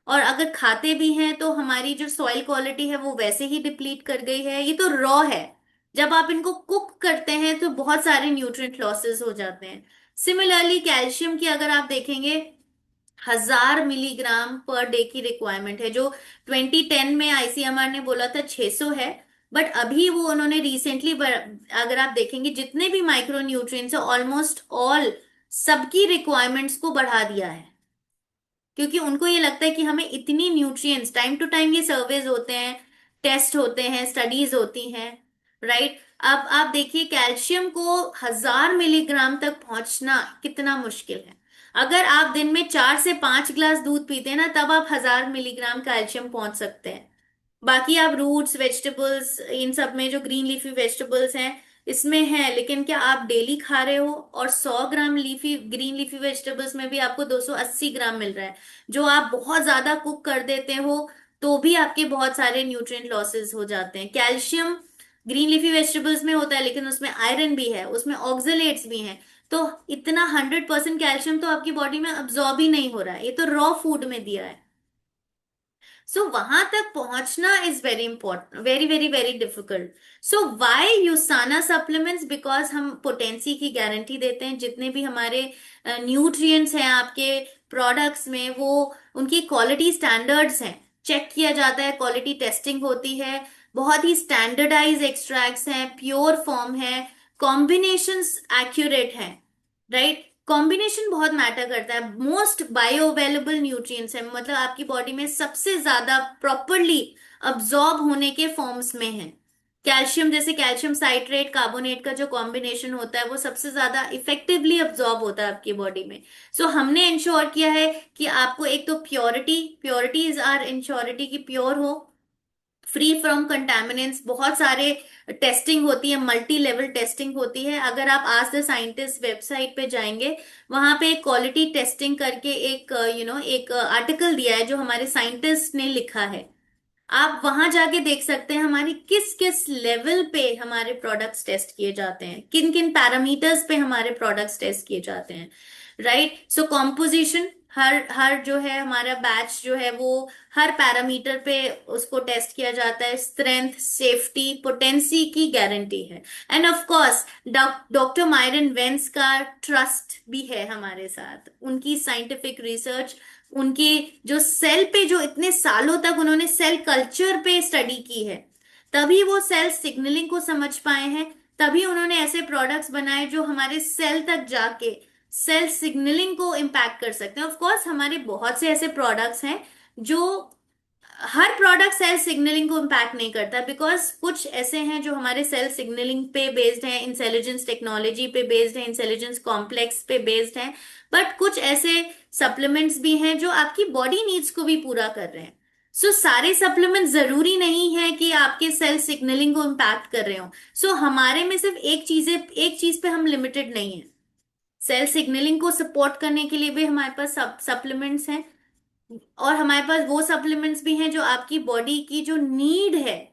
और अगर खाते भी हैं तो हमारी जो सॉइल क्वालिटी है वो वैसे ही डिप्लीट कर गई है, ये तो रॉ है। जब आप इनको कुक करते हैं तो बहुत सारे न्यूट्रिएंट लॉसेस हो जाते हैं। सिमिलरली कैल्शियम की अगर आप देखेंगे, 1000 मिलीग्राम पर डे की रिक्वायरमेंट है, जो 2010 में आईसीएमआर ने बोला था 600 है। बट अभी वो उन्होंने रिसेंटली, अगर आप देखेंगे जितने भी माइक्रो न्यूट्रिएंट्स है ऑलमोस्ट ऑल सबकी रिक्वायरमेंट्स को बढ़ा दिया है, क्योंकि उनको ये लगता है कि हमें इतनी न्यूट्रिएंट्स, टाइम टू टाइम ये सर्वेज होते हैं, टेस्ट होते हैं, स्टडीज होती हैं, राइट। अब आप देखिए कैल्शियम को 1000 मिलीग्राम तक पहुंचना कितना मुश्किल है। अगर आप दिन में 4 से 5 ग्लास दूध पीते हैं ना, तब आप 1000 मिलीग्राम कैल्शियम पहुंच सकते हैं। बाकी आप रूट्स वेजिटेबल्स इन सब में जो ग्रीन लीफी वेजिटेबल्स हैं इसमें है, लेकिन क्या आप डेली खा रहे हो? और 100 ग्राम लीफी ग्रीन लीफी वेजिटेबल्स में भी आपको 280 ग्राम मिल रहा है। जो आप बहुत ज्यादा कुक कर देते हो तो भी आपके बहुत सारे न्यूट्रिएंट लॉसेस हो जाते हैं। कैल्शियम ग्रीन लीफी वेजिटेबल्स में होता है, लेकिन उसमें आयरन भी है, उसमें ऑक्सलेट्स भी हैं। तो इतना 100% कैल्शियम तो आपकी बॉडी में अब्सॉर्ब ही नहीं हो रहा है, ये तो रॉ फूड में दिया है। सो वहां तक पहुंचना is very important, very very very difficult. So why यूसाना supplements? Because हम पोटेंसी की गारंटी देते हैं, जितने भी हमारे न्यूट्रिएंट्स हैं आपके प्रोडक्ट्स में, वो उनकी क्वालिटी स्टैंडर्ड्स हैं, चेक किया जाता है, क्वालिटी टेस्टिंग होती है, बहुत ही स्टैंडर्डाइज एक्सट्रैक्ट्स हैं, प्योर फॉर्म है, कॉम्बिनेशंस एक्यूरेट हैं, राइट। कॉम्बिनेशन बहुत मैटर करता है। मोस्ट बायो अवेलेबल न्यूट्रिएंट्स है, मतलब आपकी बॉडी में सबसे ज्यादा प्रॉपरली अब्जॉर्ब होने के फॉर्म्स में है। कैल्शियम, जैसे कैल्शियम साइट्रेट कार्बोनेट का जो कॉम्बिनेशन होता है वो सबसे ज्यादा इफेक्टिवली अब्जॉर्ब होता है आपकी बॉडी में। सो हमने इंश्योर किया है कि आपको एक तो प्योरिटीज आर इंश्योरिटी की प्योर हो, फ्री फ्रॉम कंटेमिनेंट्स। बहुत सारे टेस्टिंग होती है, मल्टी लेवल टेस्टिंग होती है। अगर आप आज द साइंटिस्ट वेबसाइट पे जाएंगे, वहां पे क्वालिटी टेस्टिंग करके एक एक आर्टिकल दिया है जो हमारे साइंटिस्ट ने लिखा है। आप वहां जाके देख सकते हैं हमारी किस किस लेवल पे हमारे प्रोडक्ट्स टेस्ट किए जाते हैं, किन किन पैरामीटर्स पे हमारे प्रोडक्ट्स टेस्ट किए जाते हैं, राइट। सो कॉम्पोजिशन, हर हर जो है हमारा बैच जो है वो हर पैरामीटर पे उसको टेस्ट किया जाता है। स्ट्रेंथ सेफ्टी पोटेंसी की गारंटी है। And of course doctor Myron Wentz का ट्रस्ट भी है हमारे साथ, उनकी साइंटिफिक रिसर्च, उनके जो सेल पे जो इतने सालों तक उन्होंने सेल कल्चर पे स्टडी की है, तभी वो सेल सिग्नलिंग को समझ पाए हैं। तभी उन्होंने ऐसे प्रोडक्ट्स बनाए जो हमारे सेल तक जाके सेल सिग्नलिंग को इम्पैक्ट कर सकते हैं। ऑफ कोर्स हमारे बहुत से ऐसे प्रोडक्ट्स हैं जो, हर प्रोडक्ट सेल सिग्नलिंग को इम्पैक्ट नहीं करता, बिकॉज कुछ ऐसे हैं जो हमारे सेल सिग्नलिंग पे बेस्ड हैं, इंटेलिजेंस टेक्नोलॉजी पे बेस्ड है, इंटेलिजेंस कॉम्प्लेक्स पे बेस्ड हैं। बट कुछ ऐसे सप्लीमेंट्स भी हैं जो आपकी बॉडी नीड्स को भी पूरा कर रहे हैं। सारे सप्लीमेंट जरूरी नहीं है कि आपके सेल सिग्नलिंग को इम्पैक्ट कर रहे हो। हमारे में सिर्फ एक चीज पे हम लिमिटेड नहीं है। सेल सिग्नलिंग को सपोर्ट करने के लिए भी हमारे पास सप्लीमेंट्स हैं, और हमारे पास वो सप्लीमेंट्स भी हैं जो आपकी बॉडी की जो नीड है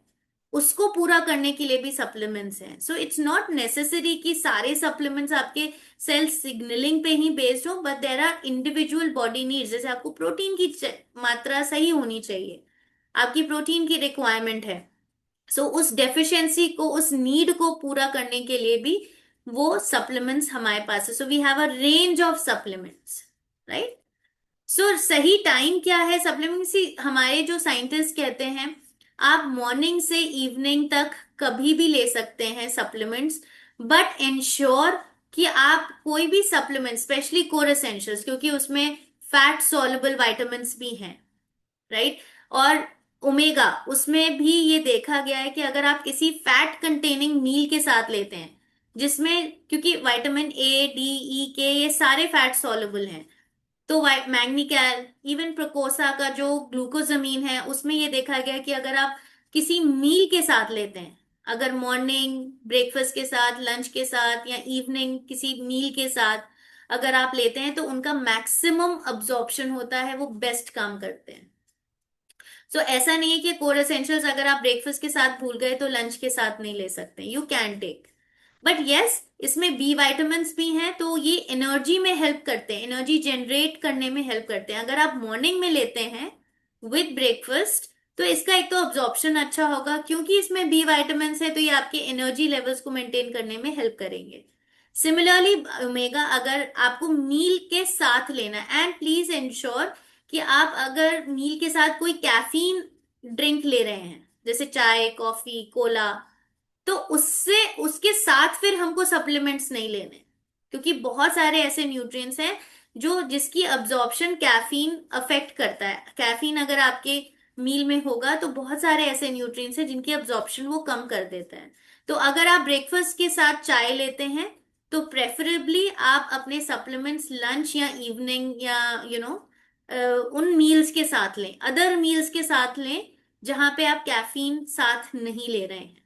उसको पूरा करने के लिए भी सप्लीमेंट्स हैं। सो इट्स नॉट नेसेसरी कि सारे सप्लीमेंट्स आपके सेल सिग्नलिंग पे ही बेस्ड हो, but there are individual body needs. जैसे आपको प्रोटीन की मात्रा सही होनी चाहिए, आपकी प्रोटीन की रिक्वायरमेंट है। उस डेफिशिएंसी को, उस नीड को पूरा करने के लिए भी वो सप्लीमेंट्स हमारे पास है। So we have a range of supplements, right. So सही टाइम क्या है सप्लीमेंट सी, हमारे जो साइंटिस्ट कहते हैं आप मॉर्निंग से इवनिंग तक कभी भी ले सकते हैं सप्लीमेंट्स, बट इंश्योर कि आप कोई भी सप्लीमेंट, स्पेशली कोर एसेंशियल्स, क्योंकि उसमें फैट सॉल्युबल विटामिन्स भी हैं, राइट। और ओमेगा, उसमें भी ये देखा गया है कि अगर आप किसी फैट कंटेनिंग मील के साथ लेते हैं, जिसमें क्योंकि विटामिन ए, डी, ई, के ये सारे फैट सॉल्युबल हैं, तो मैग्नीकैल, इवन प्रोकोसा का जो ग्लूकोजामीन है उसमें ये देखा गया कि अगर आप किसी मील के साथ लेते हैं, अगर मॉर्निंग ब्रेकफास्ट के साथ, लंच के साथ, या इवनिंग किसी मील के साथ अगर आप लेते हैं, तो उनका मैक्सिमम अब्जॉर्प्शन होता है, वो बेस्ट काम करते हैं। सो ऐसा नहीं है कि कोर एसेंशियल्स अगर आप ब्रेकफास्ट के साथ भूल गए तो लंच के साथ नहीं ले सकते, you can take. But yes, इसमें बी विटामिन भी हैं, तो ये एनर्जी में हेल्प करते हैं, एनर्जी जनरेट करने में हेल्प करते हैं। अगर आप मॉर्निंग में लेते हैं विद ब्रेकफास्ट, तो इसका एक तो अब्जॉर्प्शन अच्छा होगा, क्योंकि इसमें बी विटामिन है, तो ये आपके एनर्जी लेवल्स को मेंटेन करने में हेल्प करेंगे। सिमिलरली ओमेगा अगर आपको मील के साथ लेना है, एंड प्लीज इंश्योर कि आप अगर मील के साथ कोई कैफीन ड्रिंक ले रहे हैं, जैसे चाय, कॉफी, कोला, तो उससे उसके साथ फिर हमको सप्लीमेंट्स नहीं लेने, क्योंकि बहुत सारे ऐसे न्यूट्रिएंट्स हैं जो जिसकी अब्जॉर्प्शन कैफीन अफेक्ट करता है। कैफीन अगर आपके मील में होगा तो बहुत सारे ऐसे न्यूट्रिएंट्स हैं जिनकी अब्जॉर्प्शन वो कम कर देता है। तो अगर आप ब्रेकफास्ट के साथ चाय लेते हैं, तो प्रेफरेबली आप अपने सप्लीमेंट्स लंच या इवनिंग या उन मील्स के साथ लें, अदर मील्स के साथ लें जहां पे आप कैफीन साथ नहीं ले रहे हैं,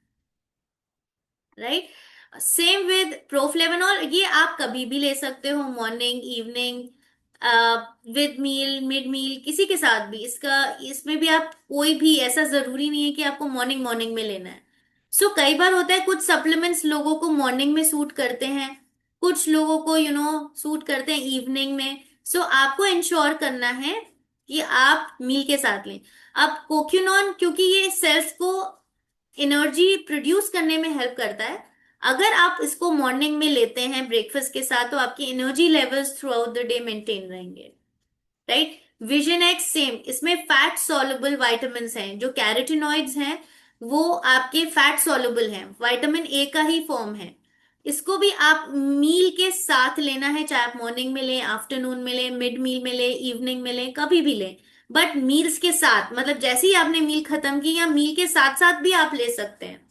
राइट। सेम विद प्रोफ्लेवनॉल, ये आप कभी भी ले सकते हो, morning, evening, with meal, mid meal, किसी के साथ भी। इसका इसमें भी आप कोई भी ऐसा जरूरी नहीं है कि आपको मॉर्निंग मॉर्निंग में लेना है। सो कई बार होता है कुछ सप्लीमेंट्स लोगों को मॉर्निंग में सूट करते हैं, कुछ लोगों को सूट करते हैं इवनिंग में। सो आपको इंश्योर करना है कि आप मील के साथ लें। अब कोक्यूनॉन, क्योंकि ये सेल्स को एनर्जी प्रोड्यूस करने में हेल्प करता है, अगर आप इसको मॉर्निंग में लेते हैं ब्रेकफास्ट के साथ, तो आपकी energy levels through out the day maintain रहेंगे, राइट। विजन एक्स सेम, इसमें फैट सॉल्युबल विटामिन हैं, जो कैरोटिनॉइड्स हैं वो आपके फैट सॉल्युबल हैं, विटामिन ए का ही फॉर्म है। इसको भी आप मील के साथ लेना है, चाहे आप मॉर्निंग में लें, आफ्टरनून में लें, मिड मील में लें, इवनिंग में लें, कभी भी लें, बट मील्स के साथ, मतलब जैसे ही आपने मील खत्म की या मील के साथ साथ भी आप ले सकते हैं।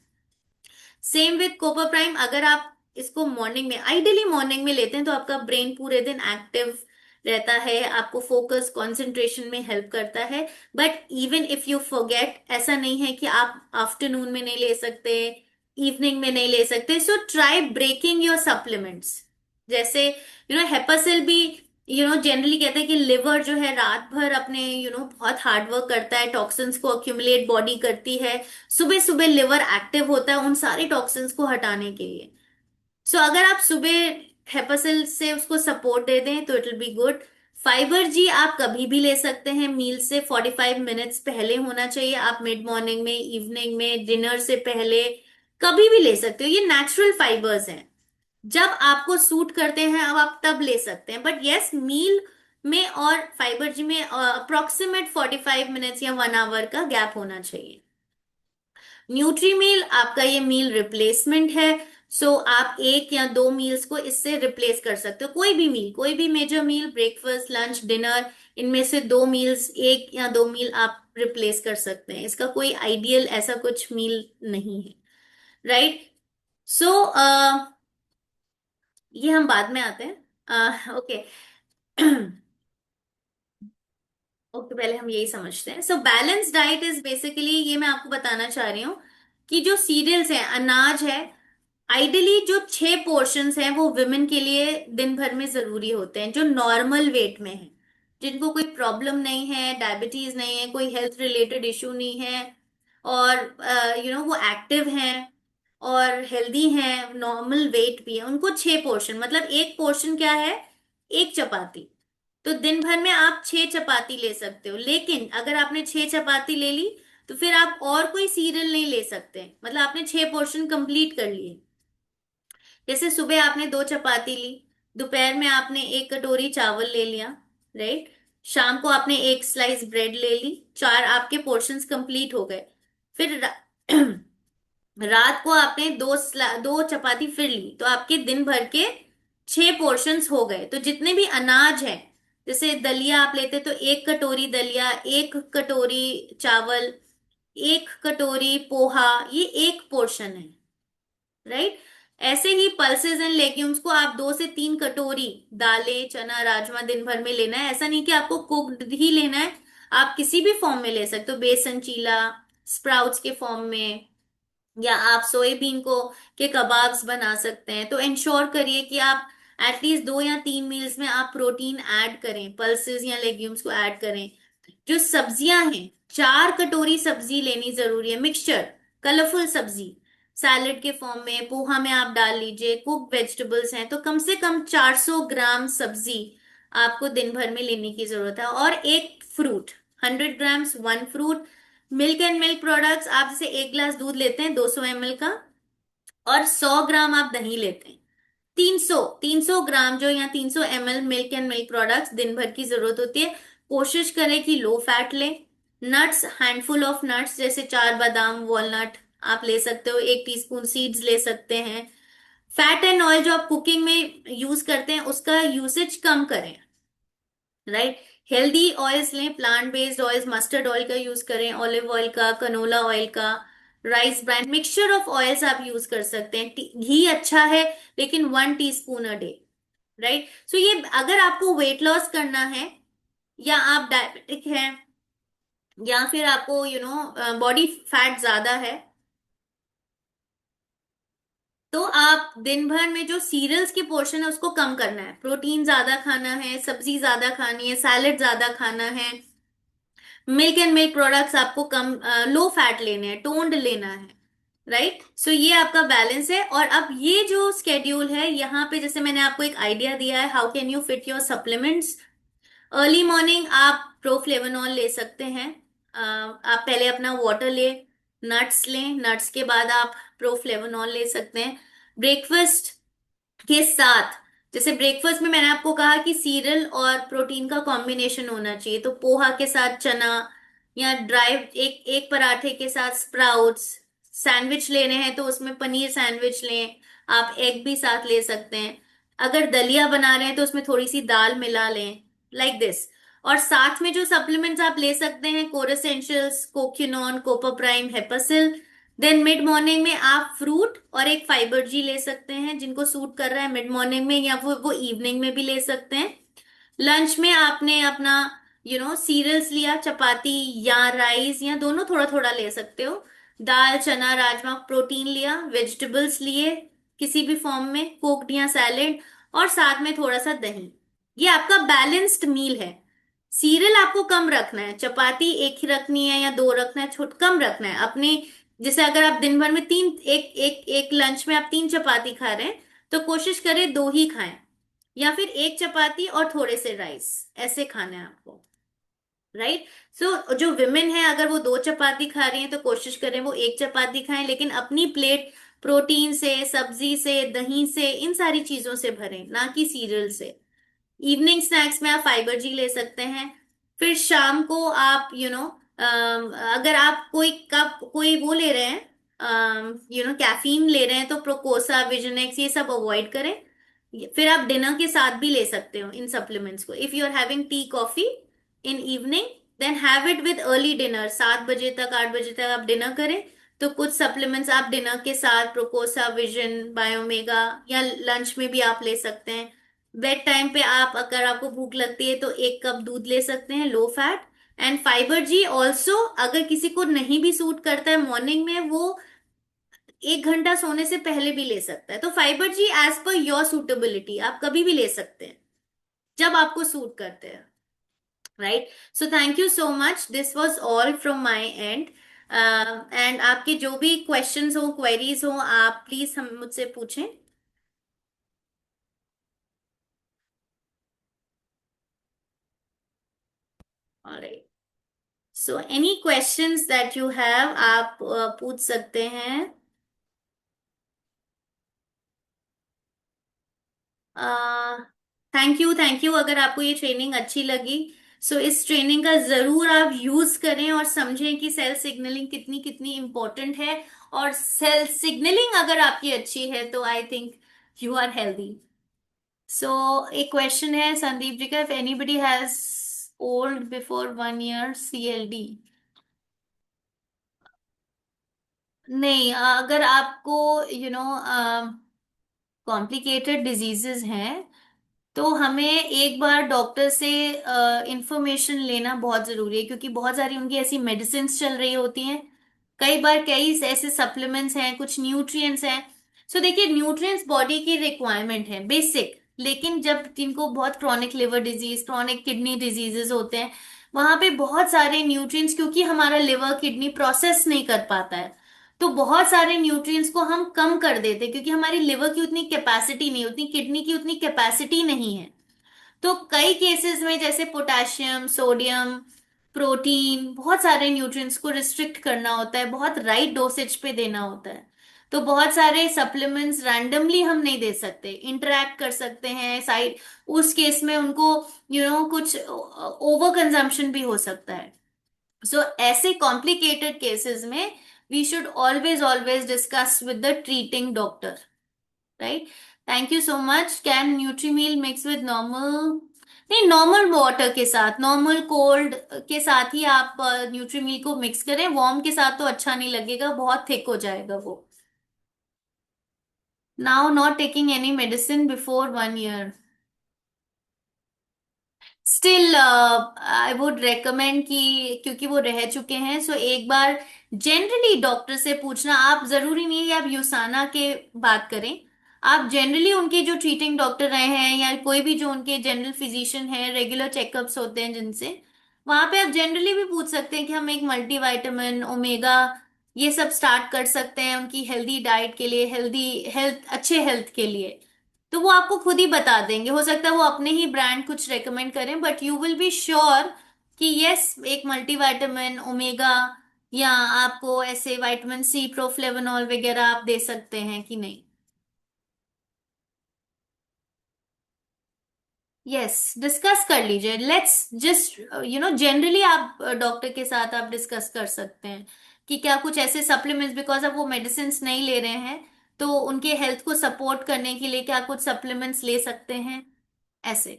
सेम विद कोपर प्राइम, अगर आप इसको मॉर्निंग में, आइडियली मॉर्निंग में लेते हैं, तो आपका ब्रेन पूरे दिन एक्टिव रहता है, आपको फोकस कंसंट्रेशन में हेल्प करता है। But even if you forget, ऐसा नहीं है कि आप आफ्टरनून में नहीं ले सकते, इवनिंग में नहीं ले सकते। So try breaking your supplements, जैसे हेपासिल भी जनरली कहते हैं कि लिवर जो है रात भर अपने बहुत हार्ड वर्क करता है, टॉक्सिन्स को अक्यूमुलेट बॉडी करती है, सुबह सुबह लिवर एक्टिव होता है उन सारे टॉक्सिन्स को हटाने के लिए। सो अगर आप सुबह हेपासिल से उसको सपोर्ट दे दें तो it will be good. Fibre जी आप कभी भी ले सकते हैं, मील से 45 मिनट्स पहले होना चाहिए, आप मिड मॉर्निंग में, इवनिंग में, डिनर से पहले कभी भी ले सकते हो, ये नेचुरल फाइबर्स हैं, जब आपको सूट करते हैं अब आप तब ले सकते हैं। बट यस, मील में और फाइबर जी में अप्रोक्सीमेट 45 मिनट्स या 1 आवर का गैप होना चाहिए। न्यूट्री मील आपका ये मील रिप्लेसमेंट है। सो आप एक या दो मील्स को इससे रिप्लेस कर सकते हो, कोई भी मील, कोई भी मेजर मील, ब्रेकफास्ट, लंच, डिनर, इनमें से दो मील्स, एक या दो मील आप रिप्लेस कर सकते हैं, इसका कोई आइडियल ऐसा कुछ मील नहीं है, राइट। सो ये हम बाद में आते हैं, ओके। ओके, पहले हम यही समझते हैं। So balance diet is basically, ये मैं आपको बताना चाह रही हूँ कि जो सीरियल्स हैं, अनाज है, आइडियली जो 6 पोर्शंस हैं वो विमेन के लिए दिन भर में जरूरी होते हैं, जो नॉर्मल वेट में है, जिनको कोई प्रॉब्लम नहीं है, डायबिटीज नहीं है, कोई हेल्थ रिलेटेड इशू नहीं है, और वो एक्टिव हैं और हेल्दी हैं, नॉर्मल वेट भी है, उनको 6 पोर्शन, मतलब एक पोर्शन क्या है, एक चपाती। तो दिन भर में आप 6 चपाती ले सकते हो, लेकिन अगर आपने 6 चपाती ले ली तो फिर आप और कोई सीरियल नहीं ले सकते, मतलब आपने 6 पोर्शन कंप्लीट कर लिए। जैसे सुबह आपने 2 चपाती ली, दोपहर में आपने 1 कटोरी चावल ले लिया, राइट, शाम को आपने एक स्लाइस ब्रेड ले ली, चार आपके पोर्शंस कंप्लीट हो गए। फिर रात को आपने दो चपाती फिर ली, तो आपके दिन भर के छह पोर्शंस हो गए। तो जितने भी अनाज है, जैसे दलिया आप लेते तो एक कटोरी दलिया, एक कटोरी चावल, एक कटोरी पोहा, ये एक पोर्शन है, राइट। ऐसे ही पल्सेस एंड लेग्यूम्स को आप 2 से 3 कटोरी, दालें चना राजमा दिन भर में लेना है। ऐसा नहीं कि आपको कुक्ड ही लेना है, आप किसी भी फॉर्म में ले सकते हो, बेसन चीला, स्प्राउट्स के फॉर्म में, या आप सोयाबीन को के कबाब्स बना सकते हैं। तो इंश्योर करिए कि आप एटलीस्ट 2 या 3 मील्स में आप प्रोटीन ऐड करें, पल्सेस या लेग्यूम्स को ऐड करें। जो सब्जियां हैं, 4 कटोरी सब्जी लेनी जरूरी है, मिक्सचर, कलरफुल सब्जी, सैलेड के फॉर्म में, पोहा में आप डाल लीजिए, कुक वेजिटेबल्स हैं, तो कम से कम 400 ग्राम सब्जी आपको दिन भर में लेने की जरूरत है। और एक fruit, 100 grams, 1 fruit. Milk and milk products, आप जैसे एक ग्लास दूध लेते हैं 200 ml का, और 100 ग्राम आप दही लेते हैं, 300 ग्राम जो, या 300 ml milk and milk products दिन भर की जरूरत होती है। कोशिश करें कि लो फैट लें। नट्स, हैंडफुल ऑफ नट्स, जैसे 4 बादाम, वॉलनट आप ले सकते हो, 1 टीस्पून सीड्स ले सकते हैं। फैट एंड ऑयल जो आप कुकिंग में यूज करते हैं उसका यूसेज कम करें, राइट। हेल्दी ऑयल्स लें, plant based oils, mustard oil का यूज करें, ऑलिव ऑयल का, कनोला ऑयल का, rice brand, mixture of oils आप यूज कर सकते हैं। घी अच्छा है, लेकिन 1 टीस्पून अ डे, राइट। सो ये अगर आपको वेट लॉस करना है, या आप डायबिटिक हैं, या फिर आपको बॉडी फैट ज्यादा है, तो आप दिन भर में जो सीरियल्स के पोर्शन है उसको कम करना है, प्रोटीन ज्यादा खाना है, सब्जी ज्यादा खानी है, सैलेड ज्यादा खाना है, मिल्क एंड मिल्क प्रोडक्ट्स आपको कम, लो फैट लेने हैं, टोन्ड लेना है, राइट। सो ये आपका बैलेंस है। और अब ये जो स्केड्यूल है, यहाँ पे जैसे मैंने आपको एक आइडिया दिया है, how can you fit your supplements. Early morning आप प्रोफ्लेवनॉल ले सकते हैं। आप पहले अपना वाटर ले, नट्स लें, नट्स के बाद आप प्रोफ्लेवनॉल ले सकते हैं। ब्रेकफास्ट के साथ, जैसे ब्रेकफास्ट में मैंने आपको कहा कि सीरियल और प्रोटीन का कॉम्बिनेशन होना चाहिए, तो पोहा के साथ चना, या ड्राई एक एक पराठे के साथ स्प्राउट्स। सैंडविच लेने हैं तो उसमें पनीर सैंडविच लें, आप एग भी साथ ले सकते हैं। अगर दलिया बना रहे हैं तो उसमें थोड़ी सी दाल मिला लें, लाइक दिस। और साथ में जो सप्लीमेंट्स आप ले सकते हैं, कोरेसेंशियल्स, कोक्यूनॉन, कोकोप्राइम, हेपासिल। देन मिड मॉर्निंग में आप फ्रूट और एक फाइबर जी ले सकते हैं, जिनको सूट कर रहा है मिड मॉर्निंग में, या वो इवनिंग में भी ले सकते हैं। लंच में आपने अपना सीरियल्स लिया, चपाती या राइस, या दोनों थोड़ा थोड़ा ले सकते हो। दाल चना राजमा, प्रोटीन लिया, वेजिटेबल्स लिए किसी भी फॉर्म में, कुक्ड या सैलेड, और साथ में थोड़ा सा दही। ये आपका बैलेंस्ड मील है। सीरियल आपको कम रखना है, चपाती एक ही रखनी है या दो रखना है, छोट कम रखना है अपने। जैसे अगर आप दिन भर में तीन, एक एक एक लंच में आप 3 चपाती खा रहे हैं, तो कोशिश करें दो ही खाएं, या फिर एक चपाती और थोड़े से राइस, ऐसे खाना है आपको, राइट। सो जो विमेन है, अगर वो 2 चपाती खा रही हैं तो कोशिश करें वो एक चपाती खाएं, लेकिन अपनी प्लेट प्रोटीन से, सब्जी से, दही से, इन सारी चीजों से भरें, ना कि सीरियल से। इवनिंग स्नैक्स में आप फाइबर जी ले सकते हैं। फिर शाम को आप अगर आप कोई वो ले रहे हैं, कैफीन ले रहे हैं, तो प्रोकोसा, विजनेक्स, ये सब अवॉइड करें। फिर आप डिनर के साथ भी ले सकते हो इन सप्लीमेंट्स को। If you are having tea coffee in evening, then have it with early dinner, 7 बजे तक, 8 बजे तक आप डिनर करें। तो कुछ सप्लीमेंट्स आप डिनर के साथ, प्रोकोसा, विजन, बायोमेगा, या लंच में भी आप ले सकते हैं। बेड टाइम पे आप, अगर आपको भूख लगती है तो 1 कप दूध ले सकते हैं, low fat. And Fibergy also, अगर किसी को नहीं भी सूट करता है मॉर्निंग में, वो 1 घंटा सोने से पहले भी ले सकता है। तो Fibergy as per your suitability, आप कभी भी ले सकते हैं जब आपको सूट करते हैं, right. So thank you so much, this was all from my and. And आपके जो भी क्वेश्चंस हो, क्वेरीज हो, आप प्लीज हम मुझसे पूछें। Alright, so any questions that you have, आप पूछ सकते हैं। Thank you, thank you. अगर आपको ये ट्रेनिंग अच्छी लगी सो इस ट्रेनिंग का जरूर आप यूज करें और समझें कि सेल सिग्नलिंग कितनी कितनी इंपॉर्टेंट है। और सेल सिग्नलिंग अगर आपकी अच्छी है तो I think you are healthy. So एक क्वेश्चन है संदीप जी का, if anybody has old before 1 year CLD। नहीं, अगर आपको कॉम्प्लिकेटेड डिजीजेस हैं तो हमें एक बार डॉक्टर से इंफॉर्मेशन लेना बहुत जरूरी है, क्योंकि बहुत सारी उनकी ऐसी मेडिसिन चल रही होती हैं। कई बार कई ऐसे सप्लीमेंट्स हैं, कुछ न्यूट्रिएंट्स हैं। सो देखिए, न्यूट्रिएंट्स बॉडी की रिक्वायरमेंट है बेसिक, लेकिन जब जिनको बहुत chronic liver disease, chronic kidney diseases होते हैं, वहां पे बहुत सारे न्यूट्रिएंट्स, क्योंकि हमारा लिवर किडनी प्रोसेस नहीं कर पाता है, तो बहुत सारे न्यूट्रिएंट्स को हम कम कर देते हैं, क्योंकि हमारी लिवर की उतनी कैपेसिटी नहीं, उतनी किडनी की उतनी कैपेसिटी नहीं है। तो कई केसेस में जैसे पोटेशियम, सोडियम, प्रोटीन, बहुत सारे न्यूट्रिएंट्स को रिस्ट्रिक्ट करना होता है, बहुत राइट डोसेज पे देना होता है। तो बहुत सारे सप्लीमेंट्स रैंडमली हम नहीं दे सकते, इंटरैक्ट कर सकते हैं साइड, उस केस में उनको कुछ ओवर कंजम्पशन भी हो सकता है। सो ऐसे कॉम्प्लिकेटेड केसेस में we should always always discuss with the treating doctor, right. Thank you so much. Can Nutrimeal mix with normal? नहीं, नॉर्मल वाटर के साथ, नॉर्मल कोल्ड के साथ ही आप न्यूट्रीमील को मिक्स करें। वार्म के साथ तो अच्छा नहीं लगेगा, बहुत थिक हो जाएगा वो। Now not taking any medicine before 1 year। Still I would recommend कि क्योंकि वो रह चुके हैं, सो एक बार जनरली डॉक्टर से पूछना। आप जरूरी नहीं है कि आप यूसाना के बात करें, आप जनरली उनके जो ट्रीटिंग डॉक्टर रहे हैं या कोई भी जो उनके जनरल फिजिशियन है, रेगुलर चेकअप्स होते हैं जिनसे, वहां पे आप जनरली भी पूछ सकते हैं कि हम एक मल्टीविटामिन, ओमेगा, ये सब स्टार्ट कर सकते हैं उनकी हेल्दी डाइट के लिए, हेल्दी हेल्थ, अच्छे हेल्थ के लिए। तो वो आपको खुद ही बता देंगे। हो सकता है वो अपने ही ब्रांड कुछ रेकमेंड करें, but you will be sure कि यस, एक मल्टीविटामिन, ओमेगा, या आपको ऐसे विटामिन सी, प्रोफ्लेवनॉल वगैरह आप दे सकते हैं कि नहीं। यस, डिस्कस कर लीजिए। लेट्स जस्ट जनरली आप डॉक्टर के साथ आप डिस्कस कर सकते हैं कि क्या कुछ ऐसे सप्लीमेंट्स, बिकॉज अब वो मेडिसिन नहीं ले रहे हैं, तो उनके हेल्थ को सपोर्ट करने के लिए क्या कुछ सप्लीमेंट्स ले सकते हैं, ऐसे।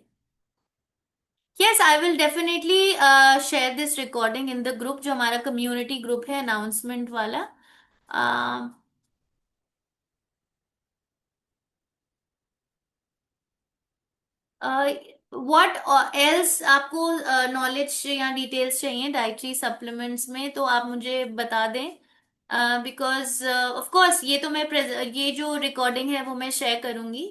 Yes, I will definitely share this recording in the group, जो हमारा कम्युनिटी ग्रुप है अनाउंसमेंट वाला। व्हाट एल्स आपको नॉलेज या डिटेल्स चाहिए डाइटरी सप्लीमेंट्स में, तो आप मुझे बता दें। बिकॉज ऑफ कोर्स ये तो मैं ये जो रिकॉर्डिंग है वो मैं शेयर करूंगी।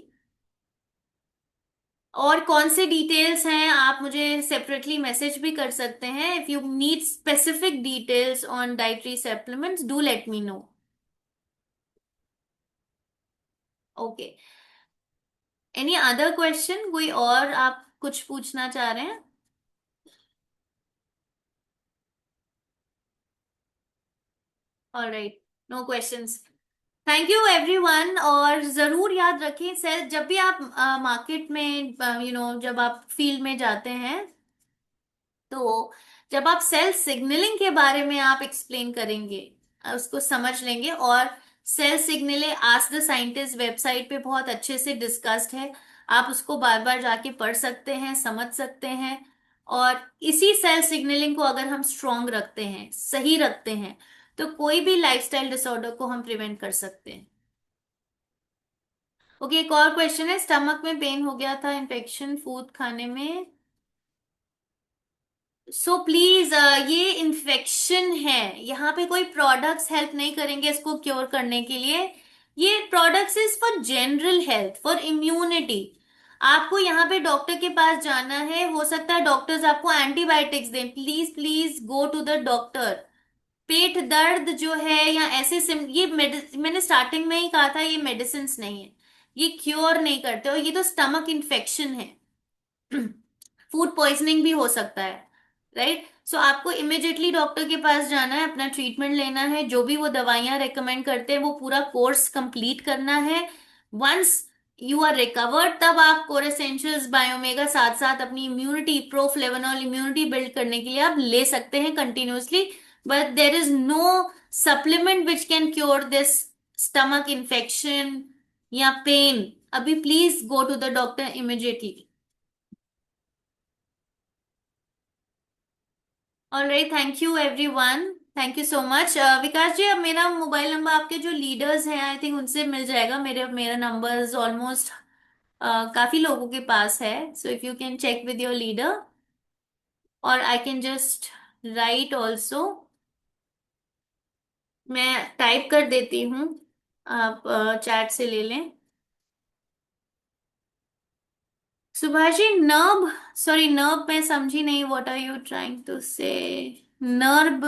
और कौन से डिटेल्स हैं आप मुझे सेपरेटली मैसेज भी कर सकते हैं। If you need specific details on dietary supplements, do let me know. Okay. Any other question, कोई और आप कुछ पूछना चाह रहे हैं? Alright, no questions. Thank you everyone. और जरूर याद रखें, सेल जब भी आप मार्केट में, जब आप फील्ड में जाते हैं, तो जब आप सेल सिग्नलिंग के बारे में आप एक्सप्लेन करेंगे, उसको समझ लेंगे। और cell signalling ask the scientist website पे बहुत अच्छे से डिस्कस्ड है, आप उसको बार बार जाके पढ़ सकते हैं, समझ सकते हैं। और इसी सेल सिग्नलिंग को अगर हम स्ट्रांग रखते हैं, सही रखते हैं, तो कोई भी लाइफस्टाइल डिसऑर्डर को हम प्रिवेंट कर सकते हैं। ओके, एक और क्वेश्चन है, स्टमक में पेन हो गया था, इन्फेक्शन फूड खाने में। सो प्लीज, ये इन्फेक्शन है, यहाँ पे कोई प्रोडक्ट्स हेल्प नहीं करेंगे इसको क्योर करने के लिए। ये products is for general health, for immunity. आपको यहाँ पे डॉक्टर के पास जाना है, हो सकता है डॉक्टर्स आपको एंटीबायोटिक्स दें, please please go to the doctor. पेट दर्द जो है या ऐसे ये मैंने स्टार्टिंग में ही कहा था, ये मेडिसिन नहीं है, ये क्योर नहीं करते, और ये तो स्टमक इन्फेक्शन है। फूड पॉइजनिंग भी हो सकता है, राइट। सो आपको इमिडिएटली डॉक्टर के पास जाना है, अपना ट्रीटमेंट लेना है, जो भी वो दवाइयां रेकमेंड करते हैं वो पूरा कोर्स कंप्लीट करना है। वंस यू आर रिकवर्ड, तब आप कोर एसेंशियल्स बायोमेगा साथ साथ अपनी इम्यूनिटी, प्रोफ्लेवनॉल इम्यूनिटी बिल्ड करने के लिए आप ले सकते हैं continuously. But there is no supplement which can cure this stomach infection या पेन। अभी please go to the doctor immediately. Alright, thank you everyone, thank you so much. Vikas ji, अब मेरा मोबाइल नंबर आपके जो लीडर्स हैं आई थिंक उनसे मिल जाएगा। मेरा नंबर ऑलमोस्ट काफी लोगों के पास है, so if you can check with your leader, और I can just write also. मैं टाइप कर देती हूँ, आप चैट से ले लें। Subhash ji, nerve, sorry nerve मैं समझी नहीं, what are you trying to say? Nerve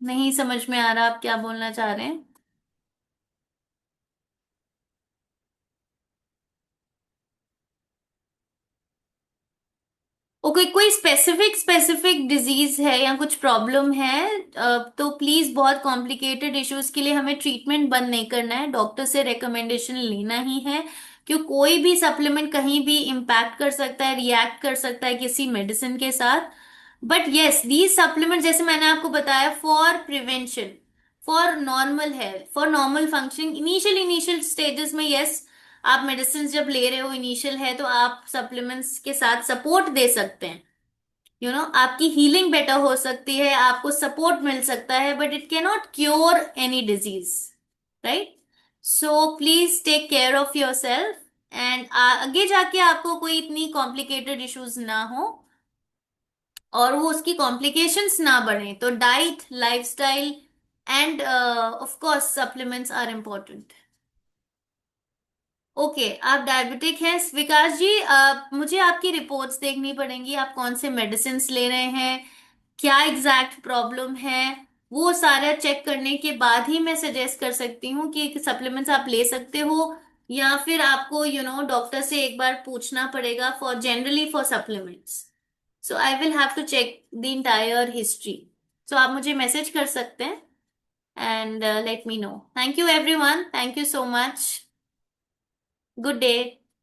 नहीं समझ में आ रहा आप क्या बोलना चाह रहे हैं। ओके, कोई स्पेसिफिक स्पेसिफिक डिजीज है या कुछ प्रॉब्लम है, तो प्लीज बहुत कॉम्प्लिकेटेड इश्यूज के लिए हमें ट्रीटमेंट बंद नहीं करना है, डॉक्टर से रिकमेंडेशन लेना ही है। क्यों, कोई भी सप्लीमेंट कहीं भी इम्पैक्ट कर सकता है, रिएक्ट कर सकता है किसी मेडिसिन के साथ। बट यस, दीज सप्लीमेंट जैसे मैंने आपको बताया, for prevention, for normal health, for normal functioning, initial initial stages में यस, आप मेडिसिन जब ले रहे हो इनिशियल है तो आप सप्लीमेंट्स के साथ सपोर्ट दे सकते हैं। आपकी हीलिंग बेटर हो सकती है, आपको सपोर्ट मिल सकता है, but it can not cure any disease, right? So please take care of yourself, and आगे जाके आपको कोई इतनी कॉम्प्लिकेटेड इश्यूज ना हो, और वो उसकी कॉम्प्लिकेशंस ना बढ़े, तो diet, lifestyle and of course supplements are important. Okay, आप डायबिटिक हैं विकास जी, मुझे आपकी रिपोर्ट्स देखनी पड़ेंगी, आप कौन से मेडिसिन ले रहे हैं, क्या एग्जैक्ट प्रॉब्लम है, वो सारा चेक करने के बाद ही मैं सजेस्ट कर सकती हूँ कि सप्लीमेंट्स आप ले सकते हो, या फिर आपको डॉक्टर से एक बार पूछना पड़ेगा for generally for supplements. So I will have to check the entire history. So आप मुझे मैसेज कर सकते हैं, and let me know. Thank you everyone, thank you so much. Good day.